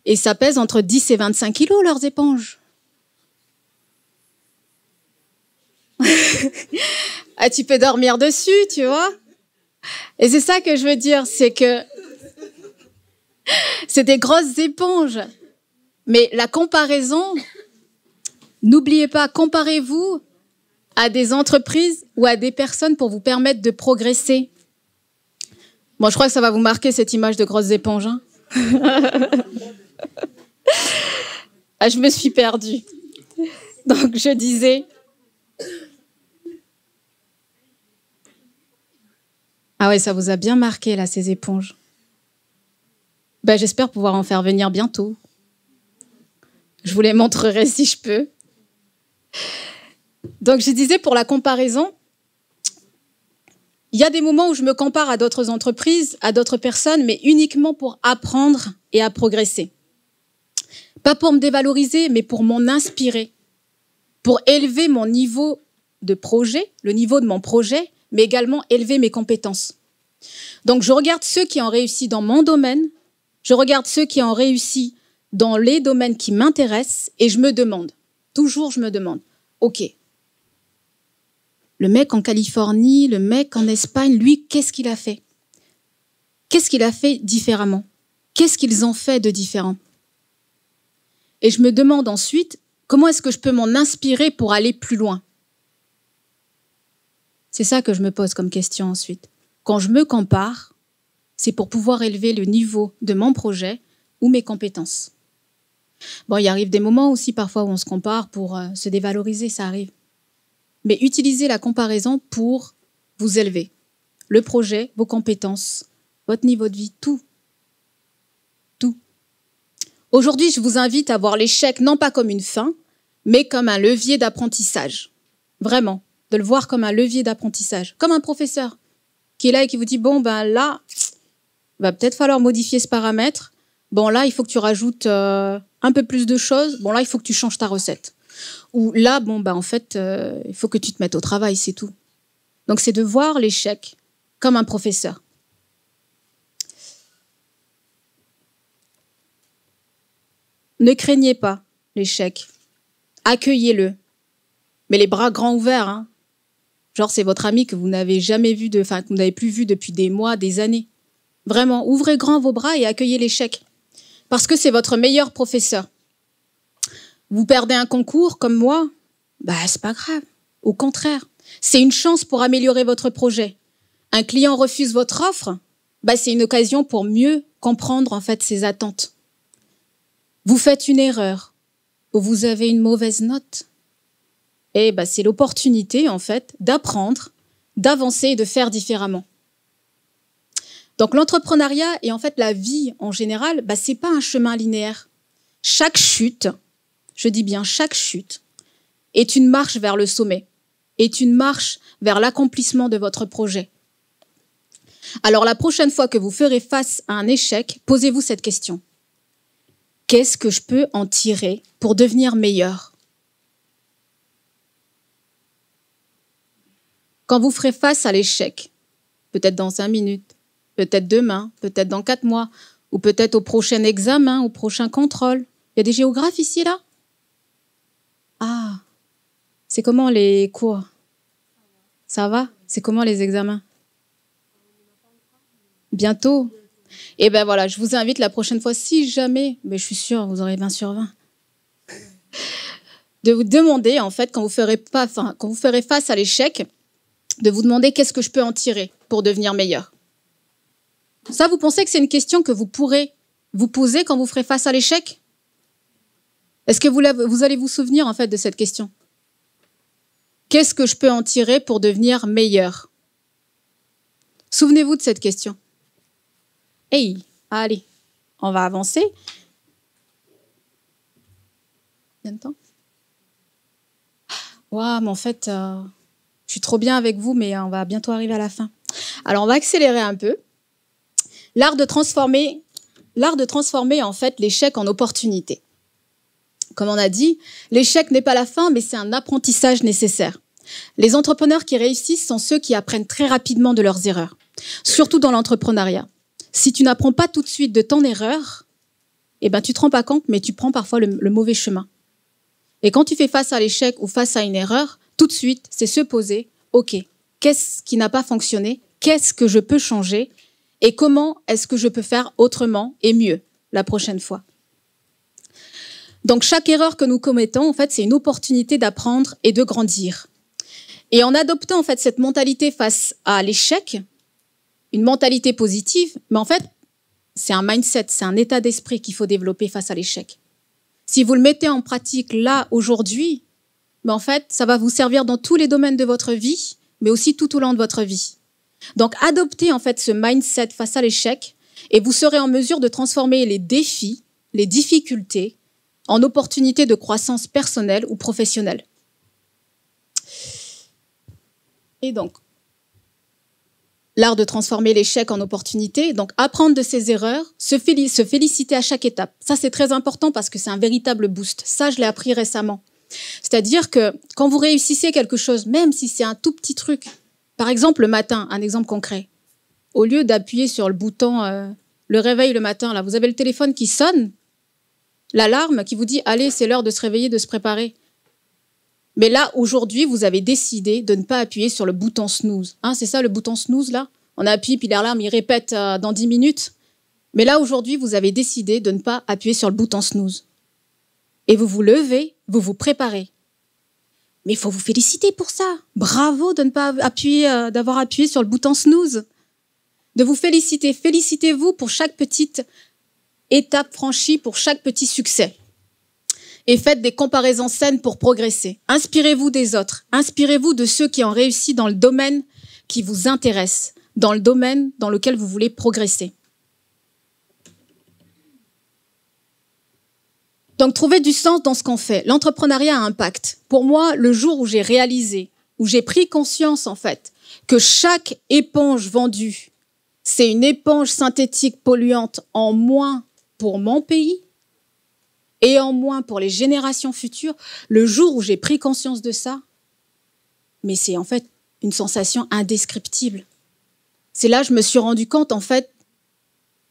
Et ça pèse entre 10 et 25 kilos, leurs éponges. Ah, tu peux dormir dessus, tu vois. Et c'est ça que je veux dire, c'est que c'est des grosses éponges. Mais la comparaison, n'oubliez pas, comparez-vous à des entreprises ou à des personnes pour vous permettre de progresser. Bon, je crois que ça va vous marquer cette image de grosses éponges. Hein. Ah, je me suis perdue. Donc, je disais... Ah ouais, ça vous a bien marqué, là, ces éponges. Ben, j'espère pouvoir en faire venir bientôt. Je vous les montrerai si je peux. Donc, je disais, pour la comparaison, il y a des moments où je me compare à d'autres entreprises, à d'autres personnes, mais uniquement pour apprendre et à progresser. Pas pour me dévaloriser, mais pour m'en inspirer, pour élever mon niveau de projet, le niveau de mon projet, mais également élever mes compétences. Donc, je regarde ceux qui ont réussi dans mon domaine, je regarde ceux qui ont réussi dans les domaines qui m'intéressent et je me demande, toujours je me demande, OK, le mec en Californie, le mec en Espagne, lui, qu'est-ce qu'il a fait? Qu'est-ce qu'il a fait différemment? Qu'est-ce qu'ils ont fait de différent? Et je me demande ensuite, comment est-ce que je peux m'en inspirer pour aller plus loin? C'est ça que je me pose comme question ensuite. Quand je me compare, c'est pour pouvoir élever le niveau de mon projet ou mes compétences. Bon, il arrive des moments aussi parfois où on se compare pour se dévaloriser, ça arrive. Mais utilisez la comparaison pour vous élever. Le projet, vos compétences, votre niveau de vie, tout. Tout. Aujourd'hui, je vous invite à voir l'échec non pas comme une fin, mais comme un levier d'apprentissage. Vraiment, de le voir comme un levier d'apprentissage. Comme un professeur qui est là et qui vous dit, bon, ben là, va peut-être falloir modifier ce paramètre. Bon, là, il faut que tu rajoutes un peu plus de choses. Bon, là, il faut que tu changes ta recette. Ou là, bon, ben en fait, il faut que tu te mettes au travail, c'est tout. Donc, c'est de voir l'échec comme un professeur. Ne craignez pas l'échec. Accueillez-le. Mais les bras grands ouverts, hein. Genre, c'est votre ami que vous n'avez jamais vu, que vous n'avez plus vu depuis des mois, des années. Vraiment, ouvrez grand vos bras et accueillez l'échec. Parce que c'est votre meilleur professeur. Vous perdez un concours comme moi, bah c'est pas grave. Au contraire, c'est une chance pour améliorer votre projet. Un client refuse votre offre, bah c'est une occasion pour mieux comprendre en fait ses attentes. Vous faites une erreur ou vous avez une mauvaise note, et bah c'est l'opportunité en fait d'apprendre, d'avancer et de faire différemment. Donc l'entrepreneuriat et en fait la vie en général, bah c'est pas un chemin linéaire. Chaque chute, je dis bien chaque chute, est une marche vers le sommet, est une marche vers l'accomplissement de votre projet. Alors la prochaine fois que vous ferez face à un échec, posez-vous cette question. Qu'est-ce que je peux en tirer pour devenir meilleur? Quand vous ferez face à l'échec, peut-être dans 5 minutes, peut-être demain, peut-être dans 4 mois, ou peut-être au prochain examen, au prochain contrôle. Il y a des géographes ici, là? Ah, c'est comment les cours? Ça va? C'est comment les examens? Bientôt? Et ben voilà, je vous invite la prochaine fois, si jamais, mais je suis sûre, vous aurez 20 sur 20, de vous demander, en fait, quand vous ferez face à l'échec, de vous demander qu'est-ce que je peux en tirer pour devenir meilleur. Ça, vous pensez que c'est une question que vous pourrez vous poser quand vous ferez face à l'échec? Est-ce que vous allez vous souvenir, en fait, de cette question? Qu'est-ce que je peux en tirer pour devenir meilleur? Souvenez-vous de cette question. Hey, allez, on va avancer. Combien de temps? Waouh, mais en fait, je suis trop bien avec vous, mais on va bientôt arriver à la fin. Alors, on va accélérer un peu. L'art de transformer en fait l'échec en opportunité. Comme on a dit, l'échec n'est pas la fin, mais c'est un apprentissage nécessaire. Les entrepreneurs qui réussissent sont ceux qui apprennent très rapidement de leurs erreurs, surtout dans l'entrepreneuriat. Si tu n'apprends pas tout de suite de ton erreur, eh ben, tu ne te rends pas compte, mais tu prends parfois le mauvais chemin. Et quand tu fais face à l'échec ou face à une erreur, tout de suite, c'est se poser, OK, qu'est-ce qui n'a pas fonctionné? Qu'est-ce que je peux changer? Et comment est-ce que je peux faire autrement et mieux la prochaine fois? Donc, chaque erreur que nous commettons, en fait, c'est une opportunité d'apprendre et de grandir. Et en adoptant, en fait, cette mentalité face à l'échec, une mentalité positive, mais en fait, c'est un mindset, c'est un état d'esprit qu'il faut développer face à l'échec. Si vous le mettez en pratique là, aujourd'hui, mais en fait, ça va vous servir dans tous les domaines de votre vie, mais aussi tout au long de votre vie. Donc, adoptez en fait ce mindset face à l'échec et vous serez en mesure de transformer les défis, les difficultés, en opportunités de croissance personnelle ou professionnelle. Et donc, l'art de transformer l'échec en opportunité, donc apprendre de ses erreurs, se féliciter à chaque étape. Ça, c'est très important parce que c'est un véritable boost. Ça, je l'ai appris récemment. C'est-à-dire que quand vous réussissez quelque chose, même si c'est un tout petit truc, par exemple le matin, un exemple concret, au lieu d'appuyer sur le bouton, le réveil le matin, là, vous avez le téléphone qui sonne, l'alarme qui vous dit « Allez, c'est l'heure de se réveiller, de se préparer ». Mais là, aujourd'hui, vous avez décidé de ne pas appuyer sur le bouton snooze. Hein, c'est ça, le bouton snooze, là? On appuie, puis l'alarme, il répète dans 10 minutes. Mais là, aujourd'hui, vous avez décidé de ne pas appuyer sur le bouton snooze. Et vous vous levez, vous vous préparez. Mais il faut vous féliciter pour ça. Bravo de ne pas appuyer, d'avoir appuyé sur le bouton snooze. De vous féliciter. Félicitez-vous pour chaque petite étape franchie, pour chaque petit succès. Et faites des comparaisons saines pour progresser. Inspirez-vous des autres. Inspirez-vous de ceux qui ont réussi dans le domaine qui vous intéresse, dans le domaine dans lequel vous voulez progresser. Donc, trouvez du sens dans ce qu'on fait. L'entrepreneuriat a un impact. Pour moi, le jour où j'ai réalisé, où j'ai pris conscience, en fait, que chaque éponge vendue, c'est une éponge synthétique polluante en moins pour mon pays, et en moins pour les générations futures, le jour où j'ai pris conscience de ça, mais c'est en fait une sensation indescriptible. C'est là que je me suis rendu compte, en fait,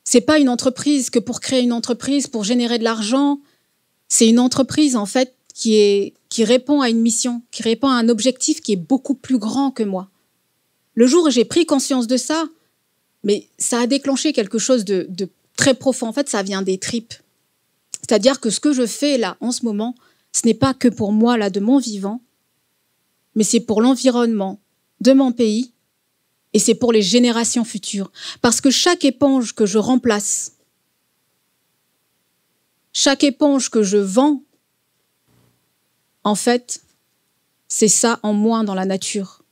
c'est pas une entreprise que pour créer une entreprise, pour générer de l'argent, c'est une entreprise, en fait, qui répond à une mission, qui répond à un objectif qui est beaucoup plus grand que moi. Le jour où j'ai pris conscience de ça, mais ça a déclenché quelque chose de très profond. En fait, ça vient des tripes. C'est-à-dire que ce que je fais là, en ce moment, ce n'est pas que pour moi, là, de mon vivant, mais c'est pour l'environnement de mon pays et c'est pour les générations futures. Parce que chaque éponge que je remplace, chaque éponge que je vends, en fait, c'est ça en moins dans la nature.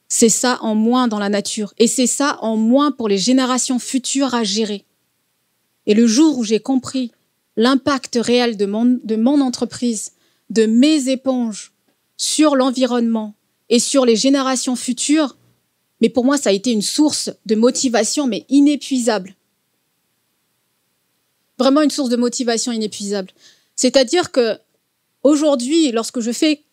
C'est ça en moins dans la nature. Et c'est ça en moins pour les générations futures à gérer. Et le jour où j'ai compris l'impact réel de mon entreprise, de mes éponges sur l'environnement et sur les générations futures, mais pour moi, ça a été une source de motivation, mais inépuisable. Vraiment une source de motivation inépuisable. C'est-à-dire que aujourd'hui, lorsque je fais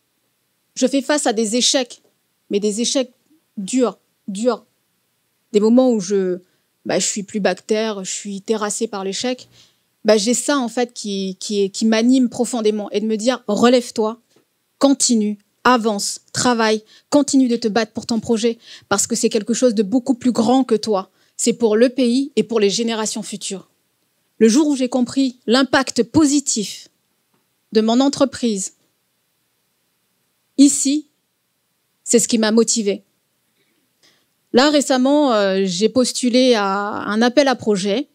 face à des échecs, mais des échecs durs. Des moments où je suis plus bactère, je suis terrassée par l'échec. J'ai ça, en fait, qui m'anime profondément. Et de me dire, relève-toi, continue, avance, travaille, continue de te battre pour ton projet. Parce que c'est quelque chose de beaucoup plus grand que toi. C'est pour le pays et pour les générations futures. Le jour où j'ai compris l'impact positif de mon entreprise, ici, c'est ce qui m'a motivée. Là, récemment, j'ai postulé à un appel à projet.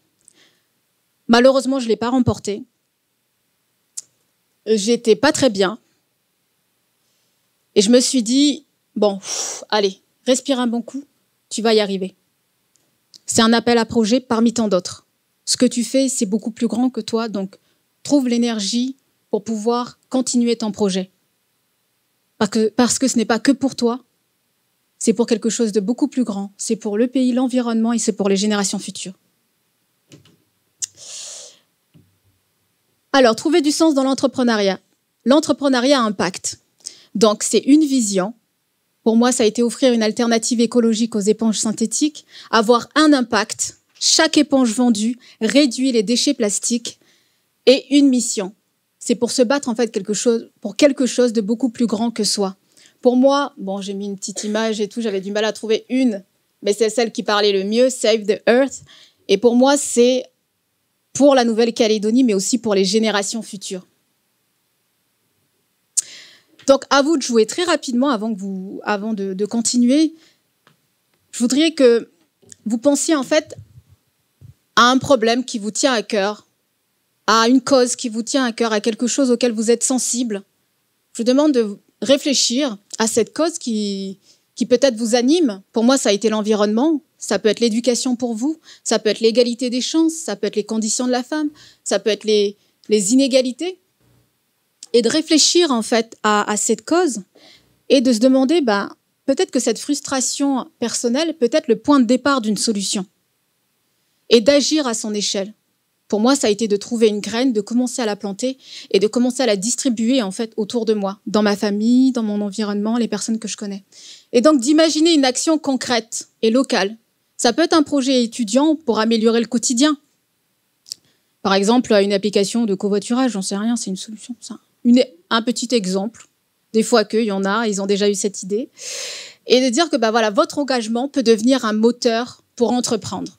Malheureusement, je ne l'ai pas remporté. J'étais pas très bien. Et je me suis dit, bon, allez, respire un bon coup, tu vas y arriver. C'est un appel à projet parmi tant d'autres. Ce que tu fais, c'est beaucoup plus grand que toi, donc trouve l'énergie pour pouvoir continuer ton projet. parce que ce n'est pas que pour toi, c'est pour quelque chose de beaucoup plus grand. C'est pour le pays, l'environnement et c'est pour les générations futures. Alors, trouver du sens dans l'entrepreneuriat. L'entrepreneuriat a un impact. Donc, c'est une vision. Pour moi, ça a été offrir une alternative écologique aux éponges synthétiques, avoir un impact. Chaque éponge vendue réduit les déchets plastiques et une mission. C'est pour se battre en fait pour quelque chose de beaucoup plus grand que soi. Pour moi, bon, j'ai mis une petite image et tout, j'avais du mal à trouver une, mais c'est celle qui parlait le mieux, Save the Earth. Et pour moi, c'est pour la Nouvelle-Calédonie, mais aussi pour les générations futures. Donc, à vous de jouer très rapidement avant de continuer. Je voudrais que vous pensiez en fait à un problème qui vous tient à cœur, à une cause qui vous tient à cœur, à quelque chose auquel vous êtes sensible. Je vous demande de réfléchir à cette cause qui peut-être vous anime. Pour moi, ça a été l'environnement. Ça peut être l'éducation pour vous. Ça peut être l'égalité des chances. Ça peut être les conditions de la femme. Ça peut être les inégalités. Et de réfléchir en fait à cette cause et de se demander, peut-être que cette frustration personnelle peut être le point de départ d'une solution et d'agir à son échelle. Pour moi, ça a été de trouver une graine, de commencer à la planter et de commencer à la distribuer en fait autour de moi, dans ma famille, dans mon environnement, les personnes que je connais. Et donc d'imaginer une action concrète et locale. Ça peut être un projet étudiant pour améliorer le quotidien. Par exemple, une application de covoiturage, j'en sais rien, c'est une solution. Ça. Un petit exemple. Des fois qu'il y en a, ils ont déjà eu cette idée. Et de dire que voilà, votre engagement peut devenir un moteur pour entreprendre.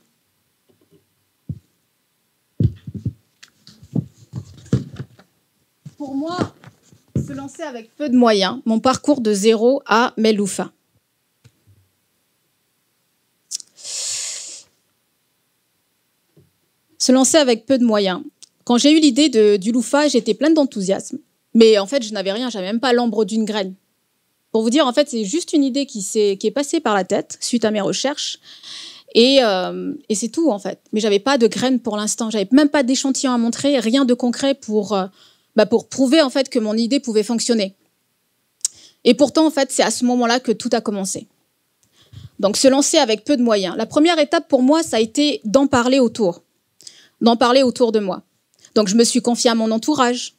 Pour moi, se lancer avec peu de moyens, mon parcours de zéro à Meloufa. Se lancer avec peu de moyens. Quand j'ai eu l'idée du Loufa, j'étais pleine d'enthousiasme. Mais en fait, je n'avais rien, j'avais même pas l'ombre d'une graine. Pour vous dire, en fait, c'est juste une idée qui est passée par la tête suite à mes recherches. Et c'est tout, en fait. Mais j'avais pas de graines pour l'instant. J'avais même pas d'échantillon à montrer, rien de concret pour prouver, en fait, que mon idée pouvait fonctionner. Et pourtant, en fait, c'est à ce moment-là que tout a commencé. Donc, se lancer avec peu de moyens. La première étape pour moi, ça a été d'en parler autour de moi. Donc, je me suis confiée à mon entourage.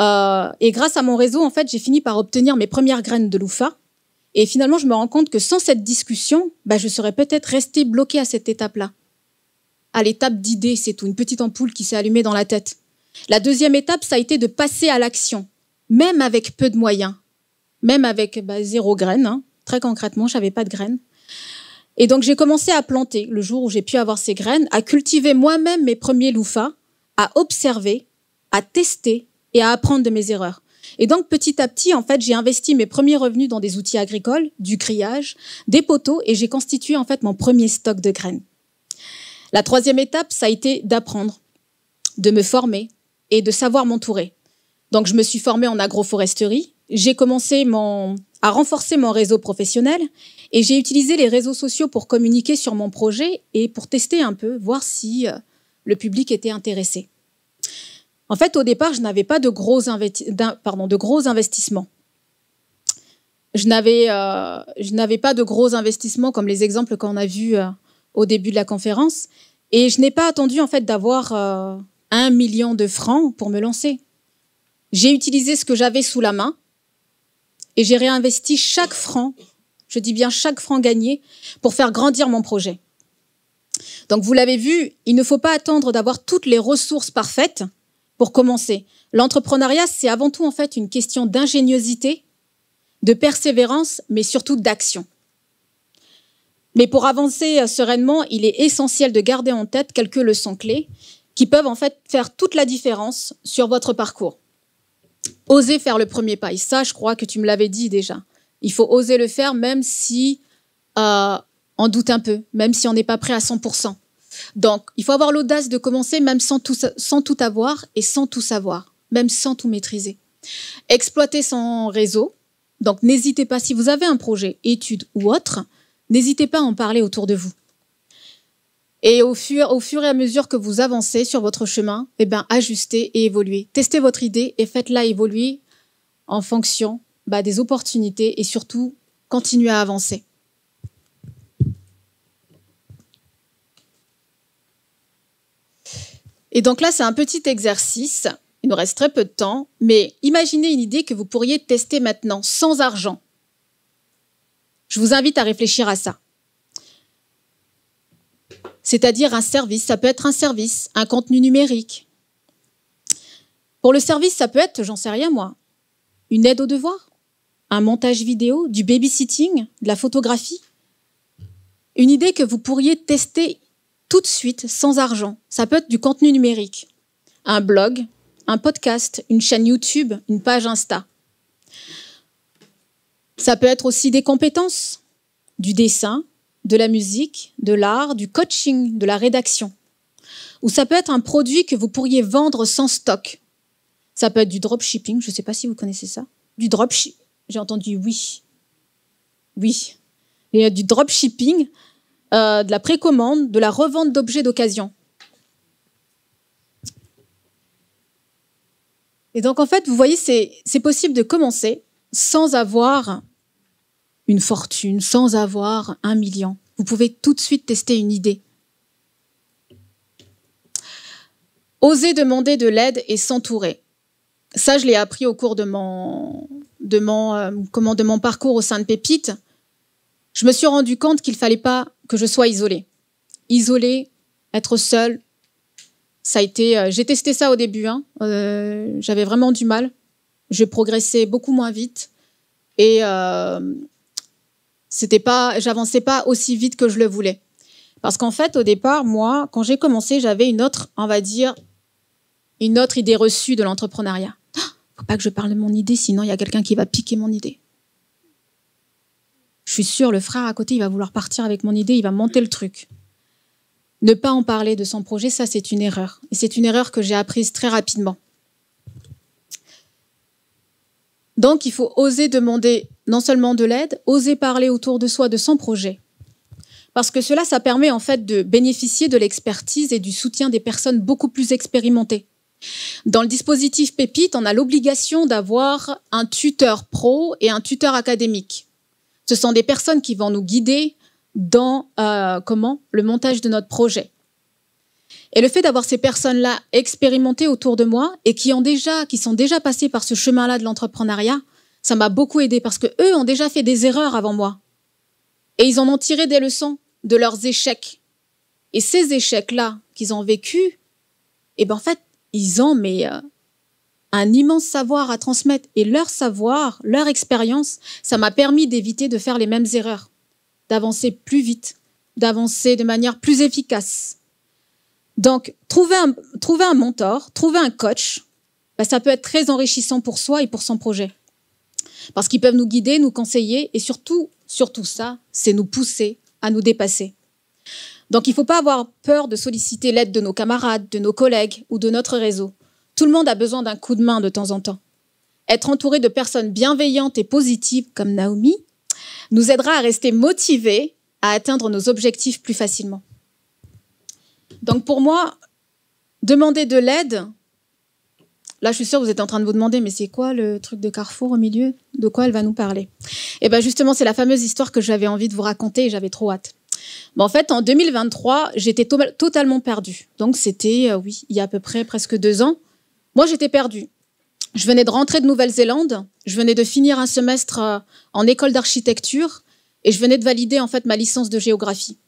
Et grâce à mon réseau, en fait, j'ai fini par obtenir mes premières graines de Loufa. Et finalement, je me rends compte que sans cette discussion, je serais peut-être restée bloquée à cette étape-là. À l'étape d'idée, c'est tout, une petite ampoule qui s'est allumée dans la tête. La deuxième étape, ça a été de passer à l'action, même avec peu de moyens, même avec 0 graines. Hein. Très concrètement, je n'avais pas de graines. Et donc, j'ai commencé à planter, le jour où j'ai pu avoir ces graines, à cultiver moi-même mes premiers loufas, à observer, à tester et à apprendre de mes erreurs. Et donc, petit à petit, en fait, j'ai investi mes premiers revenus dans des outils agricoles, du grillage, des poteaux, et j'ai constitué, en fait, mon premier stock de graines. La troisième étape, ça a été d'apprendre, de me former et de savoir m'entourer. Donc, je me suis formée en agroforesterie. J'ai commencé à renforcer mon réseau professionnel et j'ai utilisé les réseaux sociaux pour communiquer sur mon projet et pour tester un peu, voir si le public était intéressé. En fait, au départ, je n'avais pas de gros investissements. Je n'avais pas de gros investissements comme les exemples qu'on a vus au début de la conférence. Et je n'ai pas attendu en fait d'avoir 1 million de francs pour me lancer. J'ai utilisé ce que j'avais sous la main et j'ai réinvesti chaque franc, je dis bien chaque franc gagné, pour faire grandir mon projet. Donc vous l'avez vu, il ne faut pas attendre d'avoir toutes les ressources parfaites pour commencer. L'entrepreneuriat, c'est avant tout en fait une question d'ingéniosité, de persévérance, mais surtout d'action. Mais pour avancer sereinement, il est essentiel de garder en tête quelques leçons clés qui peuvent en fait faire toute la différence sur votre parcours. Oser faire le premier pas. Et ça, je crois que tu me l'avais dit déjà. Il faut oser le faire même si on doute un peu, même si on n'est pas prêt à 100%. Donc, il faut avoir l'audace de commencer même sans tout avoir et sans tout savoir, même sans tout maîtriser. Exploiter son réseau. Donc, n'hésitez pas, si vous avez un projet, étude ou autre, n'hésitez pas à en parler autour de vous. Et au fur et à mesure que vous avancez sur votre chemin, ajustez et évoluez. Testez votre idée et faites-la évoluer en fonction des opportunités et surtout continuer à avancer. Et donc là, c'est un petit exercice. Il nous reste très peu de temps, mais imaginez une idée que vous pourriez tester maintenant, sans argent. Je vous invite à réfléchir à ça. C'est-à-dire un service, ça peut être un service, un contenu numérique. Pour le service, ça peut être, j'en sais rien moi, une aide aux devoirs, un montage vidéo, du babysitting, de la photographie. Une idée que vous pourriez tester tout de suite, sans argent. Ça peut être du contenu numérique, un blog, un podcast, une chaîne YouTube, une page Insta. Ça peut être aussi des compétences, du dessin, de la musique, de l'art, du coaching, de la rédaction. Ou ça peut être un produit que vous pourriez vendre sans stock. Ça peut être du dropshipping, je ne sais pas si vous connaissez ça. Du dropshipping, j'ai entendu oui. Oui. Il y a du dropshipping, de la précommande, de la revente d'objets d'occasion. Et donc, en fait, vous voyez, c'est possible de commencer sans avoir une fortune, sans avoir 1 million. Vous pouvez tout de suite tester une idée. Oser demander de l'aide et s'entourer. Ça, je l'ai appris au cours de mon parcours au sein de Pépite. Je me suis rendu compte qu'il ne fallait pas que je sois isolée. Isolée, être seule, ça a été... j'ai testé ça au début, j'avais vraiment du mal. Je progressais beaucoup moins vite et j'avançais pas aussi vite que je le voulais. Parce qu'en fait, au départ, moi, quand j'ai commencé, j'avais une autre idée reçue de l'entrepreneuriat. Faut pas que je parle de mon idée, sinon il y a quelqu'un qui va piquer mon idée. Je suis sûre, le frère à côté, il va vouloir partir avec mon idée, il va monter le truc. Ne pas en parler de son projet, ça, c'est une erreur. Et c'est une erreur que j'ai apprise très rapidement. Donc, il faut oser demander non seulement de l'aide, oser parler autour de soi de son projet. Parce que cela, ça permet en fait de bénéficier de l'expertise et du soutien des personnes beaucoup plus expérimentées. Dans le dispositif Pépite, on a l'obligation d'avoir un tuteur pro et un tuteur académique. Ce sont des personnes qui vont nous guider dans le montage de notre projet. Et le fait d'avoir ces personnes-là expérimentées autour de moi et qui sont déjà passées par ce chemin-là de l'entrepreneuriat, ça m'a beaucoup aidé parce qu'eux ont déjà fait des erreurs avant moi. Et ils en ont tiré des leçons de leurs échecs. Et ces échecs-là qu'ils ont vécus, en fait, ils ont un immense savoir à transmettre. Et leur savoir, leur expérience, ça m'a permis d'éviter de faire les mêmes erreurs, d'avancer plus vite, d'avancer de manière plus efficace. Donc, trouver un mentor, trouver un coach, ça peut être très enrichissant pour soi et pour son projet. Parce qu'ils peuvent nous guider, nous conseiller et surtout ça, c'est nous pousser à nous dépasser. Donc, il ne faut pas avoir peur de solliciter l'aide de nos camarades, de nos collègues ou de notre réseau. Tout le monde a besoin d'un coup de main de temps en temps. Être entouré de personnes bienveillantes et positives comme Naomi nous aidera à rester motivés à atteindre nos objectifs plus facilement. Donc pour moi, demander de l'aide, là je suis sûre que vous êtes en train de vous demander mais c'est quoi le truc de Carrefour au milieu? De quoi elle va nous parler? Et bien justement, c'est la fameuse histoire que j'avais envie de vous raconter et j'avais trop hâte. En fait, en 2023, j'étais totalement perdue. Donc c'était, il y a à peu près presque 2 ans. Moi, j'étais perdue. Je venais de rentrer de Nouvelle-Zélande, je venais de finir un semestre en école d'architecture et je venais de valider en fait ma licence de géographie.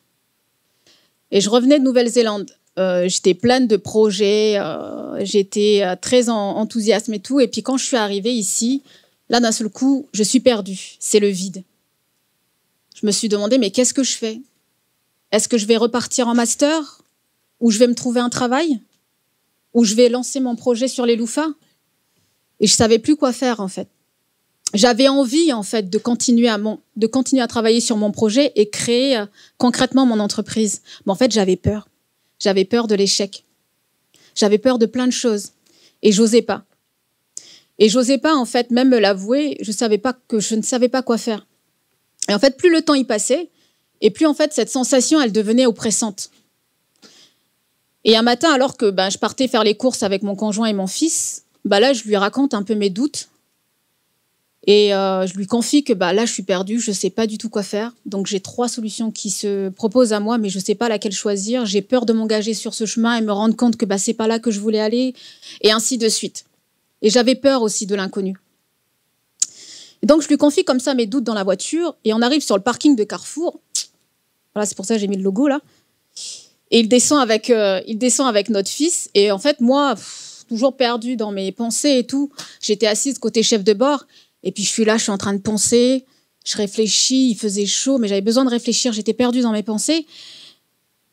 Et je revenais de Nouvelle-Zélande. J'étais pleine de projets, j'étais très enthousiaste et tout. Et puis quand je suis arrivée ici, là d'un seul coup, je suis perdue. C'est le vide. Je me suis demandé, mais qu'est-ce que je fais? Est-ce que je vais repartir en master? Ou je vais me trouver un travail? Ou je vais lancer mon projet sur les loufas? Et je ne savais plus quoi faire, en fait. J'avais envie, en fait, de continuer à travailler sur mon projet et créer concrètement mon entreprise. Mais en fait, j'avais peur. J'avais peur de l'échec. J'avais peur de plein de choses. Et j'osais pas. Et j'osais pas, en fait, même me l'avouer, je ne savais pas quoi faire. Et en fait, plus le temps y passait, et plus, en fait, cette sensation, elle devenait oppressante. Et un matin, alors que je partais faire les courses avec mon conjoint et mon fils, là, je lui raconte un peu mes doutes. Et je lui confie que là, je suis perdue, je ne sais pas du tout quoi faire. Donc, j'ai 3 solutions qui se proposent à moi, mais je ne sais pas laquelle choisir. J'ai peur de m'engager sur ce chemin et me rendre compte que ce n'est pas là que je voulais aller, et ainsi de suite. Et j'avais peur aussi de l'inconnu. Donc, je lui confie comme ça mes doutes dans la voiture, et on arrive sur le parking de Carrefour. Voilà, c'est pour ça que j'ai mis le logo là. Et il descend avec notre fils. Et en fait, moi, toujours perdue dans mes pensées et tout, j'étais assise côté chef de bord. Et puis, je suis là, je suis en train de penser. Je réfléchis, il faisait chaud, mais j'avais besoin de réfléchir. J'étais perdue dans mes pensées.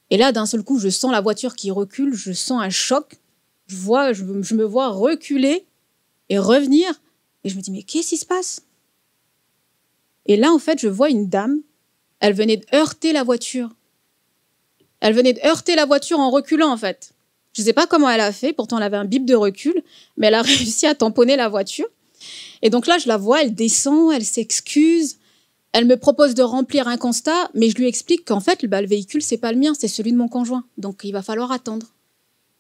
Et là, d'un seul coup, je sens la voiture qui recule. Je sens un choc. Je me vois reculer et revenir. Et je me dis, mais qu'est-ce qui se passe? Et là, en fait, je vois une dame. Elle venait de heurter la voiture. Elle venait de heurter la voiture en reculant, en fait. Je ne sais pas comment elle a fait. Pourtant, elle avait un bip de recul. Mais elle a réussi à tamponner la voiture. Et donc là, je la vois, elle descend, elle s'excuse. Elle me propose de remplir un constat, mais je lui explique qu'en fait, le véhicule, c'est pas le mien, c'est celui de mon conjoint. Donc, il va falloir attendre.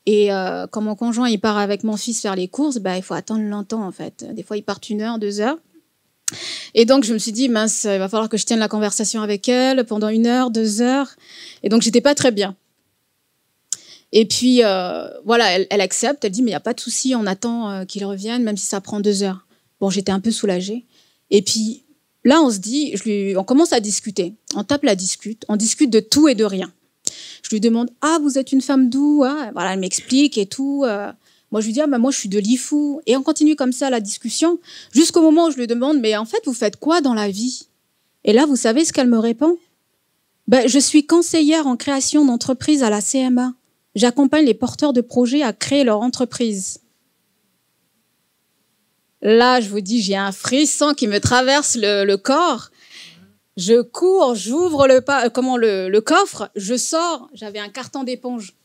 Et quand mon conjoint il part avec mon fils faire les courses, il faut attendre longtemps, en fait. Des fois, ils partent 1 heure, 2 heures. Et donc, je me suis dit, mince, il va falloir que je tienne la conversation avec elle pendant 1 heure, 2 heures. Et donc, j'étais pas très bien. Et puis, voilà, elle accepte. Elle dit, mais il n'y a pas de souci, on attend qu'il revienne, même si ça prend 2 heures. Bon, j'étais un peu soulagée. Et puis, là, on se dit, on commence à discuter. On tape la discute. On discute de tout et de rien. Je lui demande, ah, vous êtes une femme d'où? Voilà, elle m'explique et tout. Moi, je lui dis, moi, je suis de Lifou. Et on continue comme ça la discussion, jusqu'au moment où je lui demande, mais en fait, vous faites quoi dans la vie? Et là, vous savez ce qu'elle me répond? Je suis conseillère en création d'entreprise à la CMA. J'accompagne les porteurs de projets à créer leur entreprise. Là, je vous dis, j'ai un frisson qui me traverse le corps. Je cours, j'ouvre le coffre, je sors. J'avais un carton d'éponge,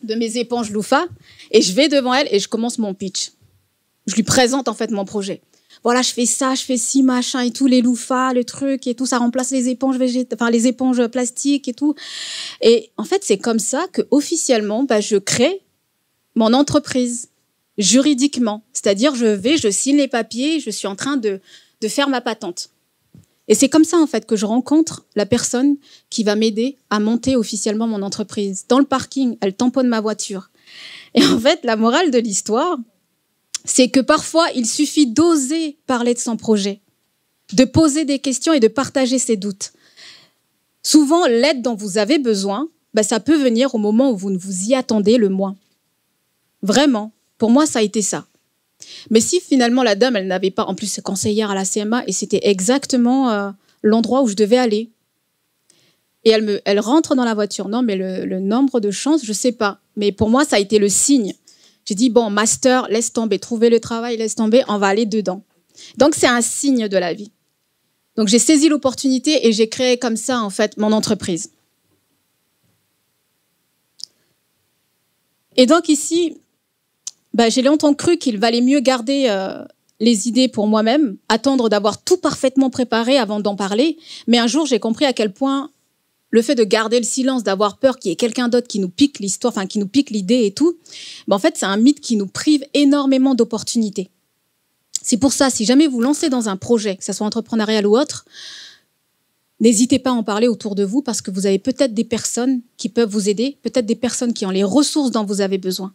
de mes éponges Loufa, et je vais devant elle et je commence mon pitch. Je lui présente en fait mon projet. Voilà, je fais ça, je fais ci, machin et tout, les Loufa, le truc et tout, ça remplace les éponges les éponges plastiques et tout. Et en fait, c'est comme ça que officiellement, je crée mon entreprise. Juridiquement, c'est-à-dire je signe les papiers, je suis en train de faire ma patente. Et c'est comme ça en fait que je rencontre la personne qui va m'aider à monter officiellement mon entreprise. Dans le parking, elle tamponne ma voiture. Et en fait, la morale de l'histoire, c'est que parfois, il suffit d'oser parler de son projet, de poser des questions et de partager ses doutes. Souvent, l'aide dont vous avez besoin, ça peut venir au moment où vous ne vous y attendez le moins. Vraiment. Pour moi, ça a été ça. Mais si finalement la dame, elle n'avait pas, en plus conseillère à la CMA, et c'était exactement l'endroit où je devais aller. Et elle rentre dans la voiture. Non, mais le nombre de chances, je ne sais pas. Mais pour moi, ça a été le signe. J'ai dit, bon, master, laisse tomber, trouver le travail, laisse tomber, on va aller dedans. Donc, c'est un signe de la vie. Donc, j'ai saisi l'opportunité et j'ai créé comme ça, en fait, mon entreprise. Et donc, ici, j'ai longtemps cru qu'il valait mieux garder les idées pour moi-même, attendre d'avoir tout parfaitement préparé avant d'en parler. Mais un jour, j'ai compris à quel point le fait de garder le silence, d'avoir peur qu'il y ait quelqu'un d'autre qui nous pique l'histoire, qui nous pique l'idée et tout, en fait, c'est un mythe qui nous prive énormément d'opportunités. C'est pour ça, si jamais vous lancez dans un projet, que ce soit entrepreneurial ou autre, n'hésitez pas à en parler autour de vous parce que vous avez peut-être des personnes qui peuvent vous aider, peut-être des personnes qui ont les ressources dont vous avez besoin.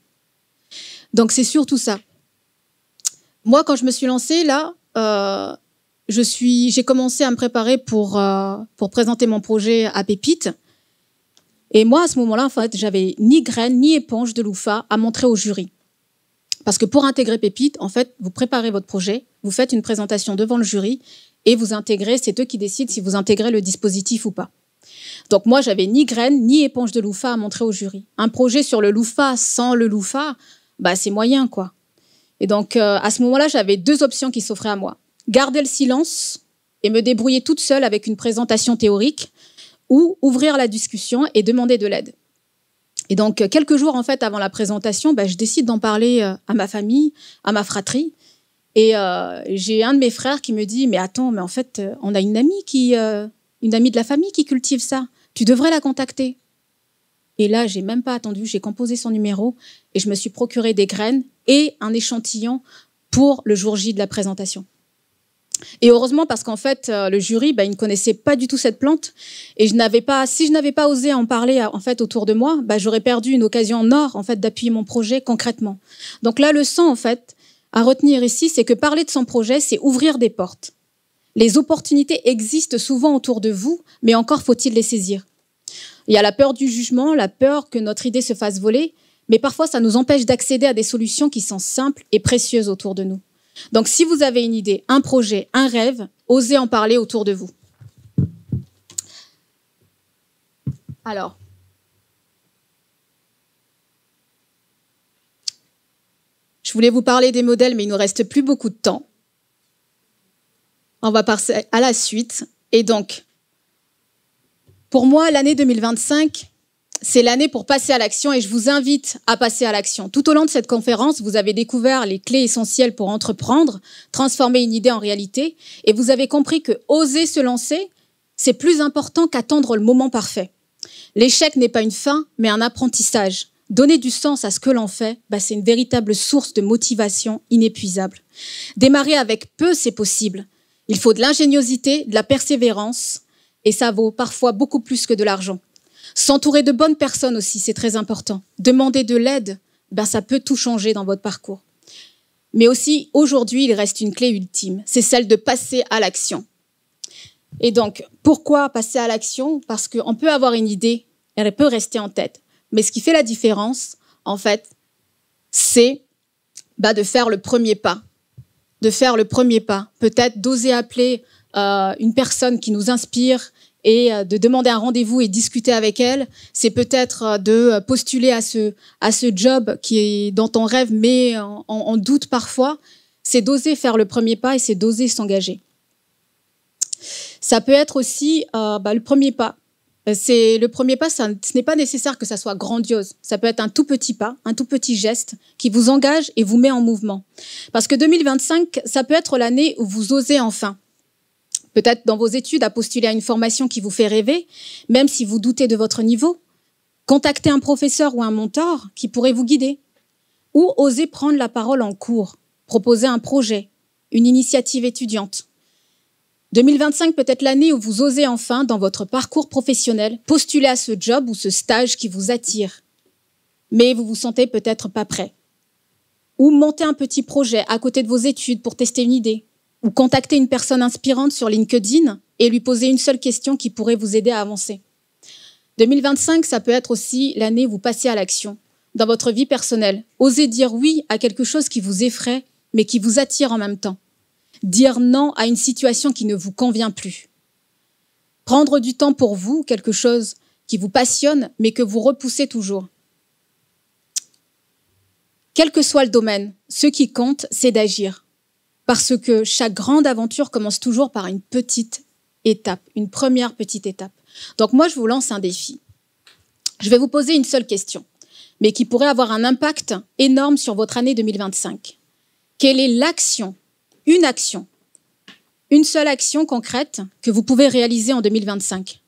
Donc, c'est surtout ça. Moi, quand je me suis lancée, là, j'ai commencé à me préparer pour présenter mon projet à Pépite. Et moi, à ce moment-là, en fait, j'avais ni graines, ni éponge de Loufa à montrer au jury. Parce que pour intégrer Pépite, en fait, vous préparez votre projet, vous faites une présentation devant le jury et vous intégrez, c'est eux qui décident si vous intégrez le dispositif ou pas. Donc, moi, j'avais ni graines, ni éponge de Loufa à montrer au jury. Un projet sur le Loufa sans le Loufa, c'est moyen, quoi. Et donc, à ce moment-là, j'avais 2 options qui s'offraient à moi. Garder le silence et me débrouiller toute seule avec une présentation théorique ou ouvrir la discussion et demander de l'aide. Et donc, quelques jours, en fait, avant la présentation, je décide d'en parler à ma famille, à ma fratrie. Et j'ai un de mes frères qui me dit « Mais attends, mais en fait, on a une amie de la famille qui cultive ça. Tu devrais la contacter. » Et là, j'ai même pas attendu, j'ai composé son numéro et je me suis procuré des graines et un échantillon pour le jour J de la présentation. Et heureusement, parce qu'en fait, le jury, il ne connaissait pas du tout cette plante. Et si je n'avais pas osé en parler en fait, autour de moi, j'aurais perdu une occasion en or en fait, d'appuyer mon projet concrètement. Donc la leçon en fait, à retenir ici, c'est que parler de son projet, c'est ouvrir des portes. Les opportunités existent souvent autour de vous, mais encore faut-il les saisir. Il y a la peur du jugement, la peur que notre idée se fasse voler, mais parfois ça nous empêche d'accéder à des solutions qui sont simples et précieuses autour de nous. Donc, si vous avez une idée, un projet, un rêve, osez en parler autour de vous. Alors, je voulais vous parler des modèles, mais il ne nous reste plus beaucoup de temps. On va passer à la suite. Et donc, pour moi, l'année 2025, c'est l'année pour passer à l'action et je vous invite à passer à l'action. Tout au long de cette conférence, vous avez découvert les clés essentielles pour entreprendre, transformer une idée en réalité et vous avez compris que oser se lancer, c'est plus important qu'attendre le moment parfait. L'échec n'est pas une fin, mais un apprentissage. Donner du sens à ce que l'on fait, c'est une véritable source de motivation inépuisable. Démarrer avec peu, c'est possible. Il faut de l'ingéniosité, de la persévérance et ça vaut parfois beaucoup plus que de l'argent. S'entourer de bonnes personnes aussi, c'est très important. Demander de l'aide, ça peut tout changer dans votre parcours. Mais aussi, aujourd'hui, il reste une clé ultime, c'est celle de passer à l'action. Et donc, pourquoi passer à l'action? Parce qu'on peut avoir une idée, elle peut rester en tête. Mais ce qui fait la différence, en fait, c'est de faire le premier pas. De faire le premier pas. Peut-être d'oser appeler une personne qui nous inspire, et de demander un rendez-vous et discuter avec elle, c'est peut-être de postuler à ce job dont on rêve, mais on doute parfois. C'est d'oser faire le premier pas et c'est d'oser s'engager. Ça peut être aussi le premier pas. Le premier pas, ce n'est pas nécessaire que ça soit grandiose. Ça peut être un tout petit pas, un tout petit geste qui vous engage et vous met en mouvement. Parce que 2025, ça peut être l'année où vous osez enfin. Peut-être dans vos études, à postuler à une formation qui vous fait rêver, même si vous doutez de votre niveau. Contacter un professeur ou un mentor qui pourrait vous guider. Ou oser prendre la parole en cours, proposer un projet, une initiative étudiante. 2025 peut être l'année où vous osez enfin, dans votre parcours professionnel, postuler à ce job ou ce stage qui vous attire. Mais vous vous sentez peut-être pas prêt. Ou monter un petit projet à côté de vos études pour tester une idée. Ou contacter une personne inspirante sur LinkedIn et lui poser une seule question qui pourrait vous aider à avancer. 2025, ça peut être aussi l'année où vous passez à l'action. Dans votre vie personnelle, osez dire oui à quelque chose qui vous effraie, mais qui vous attire en même temps. Dire non à une situation qui ne vous convient plus. Prendre du temps pour vous, quelque chose qui vous passionne, mais que vous repoussez toujours. Quel que soit le domaine, ce qui compte, c'est d'agir. Parce que chaque grande aventure commence toujours par une petite étape, une première petite étape. Donc moi, je vous lance un défi. Je vais vous poser une seule question, mais qui pourrait avoir un impact énorme sur votre année 2025. Quelle est l'action, une seule action concrète que vous pouvez réaliser en 2025?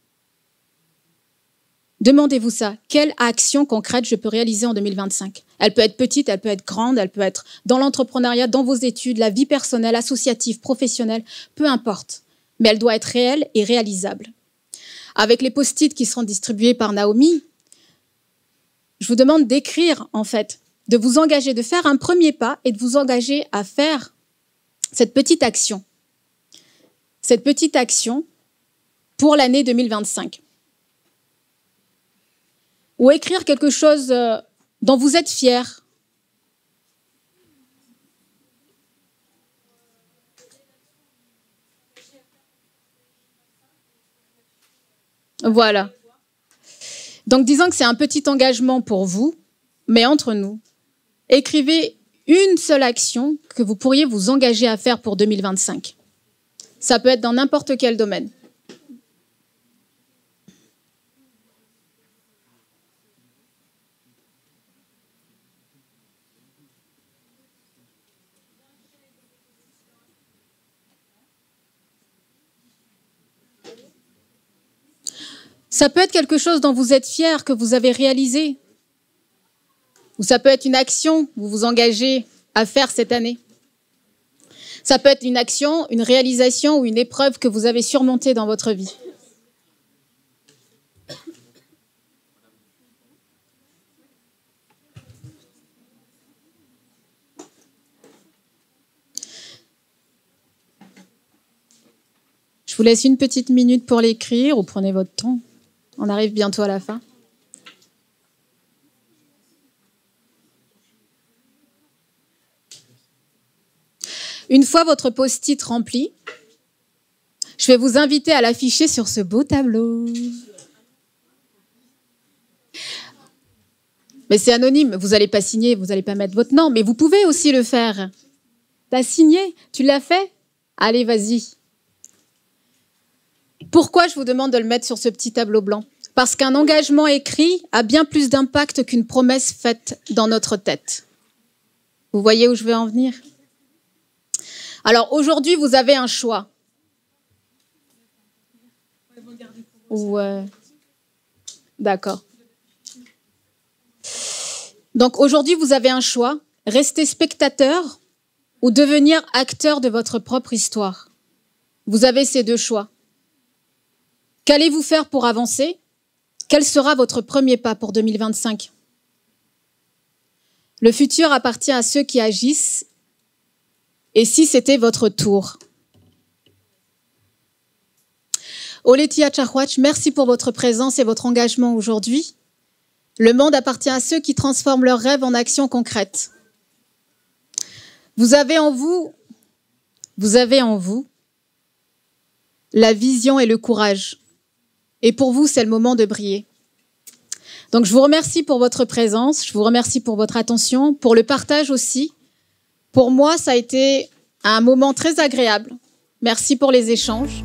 Demandez-vous ça. Quelle action concrète je peux réaliser en 2025? Elle peut être petite, elle peut être grande, elle peut être dans l'entrepreneuriat, dans vos études, la vie personnelle, associative, professionnelle, peu importe. Mais elle doit être réelle et réalisable. Avec les post-it qui seront distribués par Naomi, je vous demande d'écrire, en fait, de vous engager, de faire un premier pas et de vous engager à faire cette petite action. Cette petite action pour l'année 2025. Ou écrire quelque chose dont vous êtes fier. Voilà. Donc, disons que c'est un petit engagement pour vous, mais entre nous, écrivez une seule action que vous pourriez vous engager à faire pour 2025. Ça peut être dans n'importe quel domaine. Ça peut être quelque chose dont vous êtes fier, que vous avez réalisé. Ou ça peut être une action que vous vous engagez à faire cette année. Ça peut être une action, une réalisation ou une épreuve que vous avez surmontée dans votre vie. Je vous laisse une petite minute pour l'écrire ou prenez votre temps. On arrive bientôt à la fin. Une fois votre post-it rempli, je vais vous inviter à l'afficher sur ce beau tableau. Mais c'est anonyme, vous n'allez pas signer, vous n'allez pas mettre votre nom, mais vous pouvez aussi le faire. T'as signé? Tu l'as fait? Allez, vas-y. Pourquoi je vous demande de le mettre sur ce petit tableau blanc? Parce qu'un engagement écrit a bien plus d'impact qu'une promesse faite dans notre tête. Vous voyez où je veux en venir? Alors aujourd'hui, vous avez un choix. Ouais. D'accord. Donc aujourd'hui, vous avez un choix. Rester spectateur ou devenir acteur de votre propre histoire. Vous avez ces deux choix. Qu'allez-vous faire pour avancer? Quel sera votre premier pas pour 2025? Le futur appartient à ceux qui agissent. Et si c'était votre tour? Oletia Tchahouach, merci pour votre présence et votre engagement aujourd'hui. Le monde appartient à ceux qui transforment leurs rêves en actions concrètes. Vous avez en vous la vision et le courage. Et pour vous, c'est le moment de briller. Donc, je vous remercie pour votre présence, je vous remercie pour votre attention, pour le partage aussi. Pour moi, ça a été un moment très agréable. Merci pour les échanges.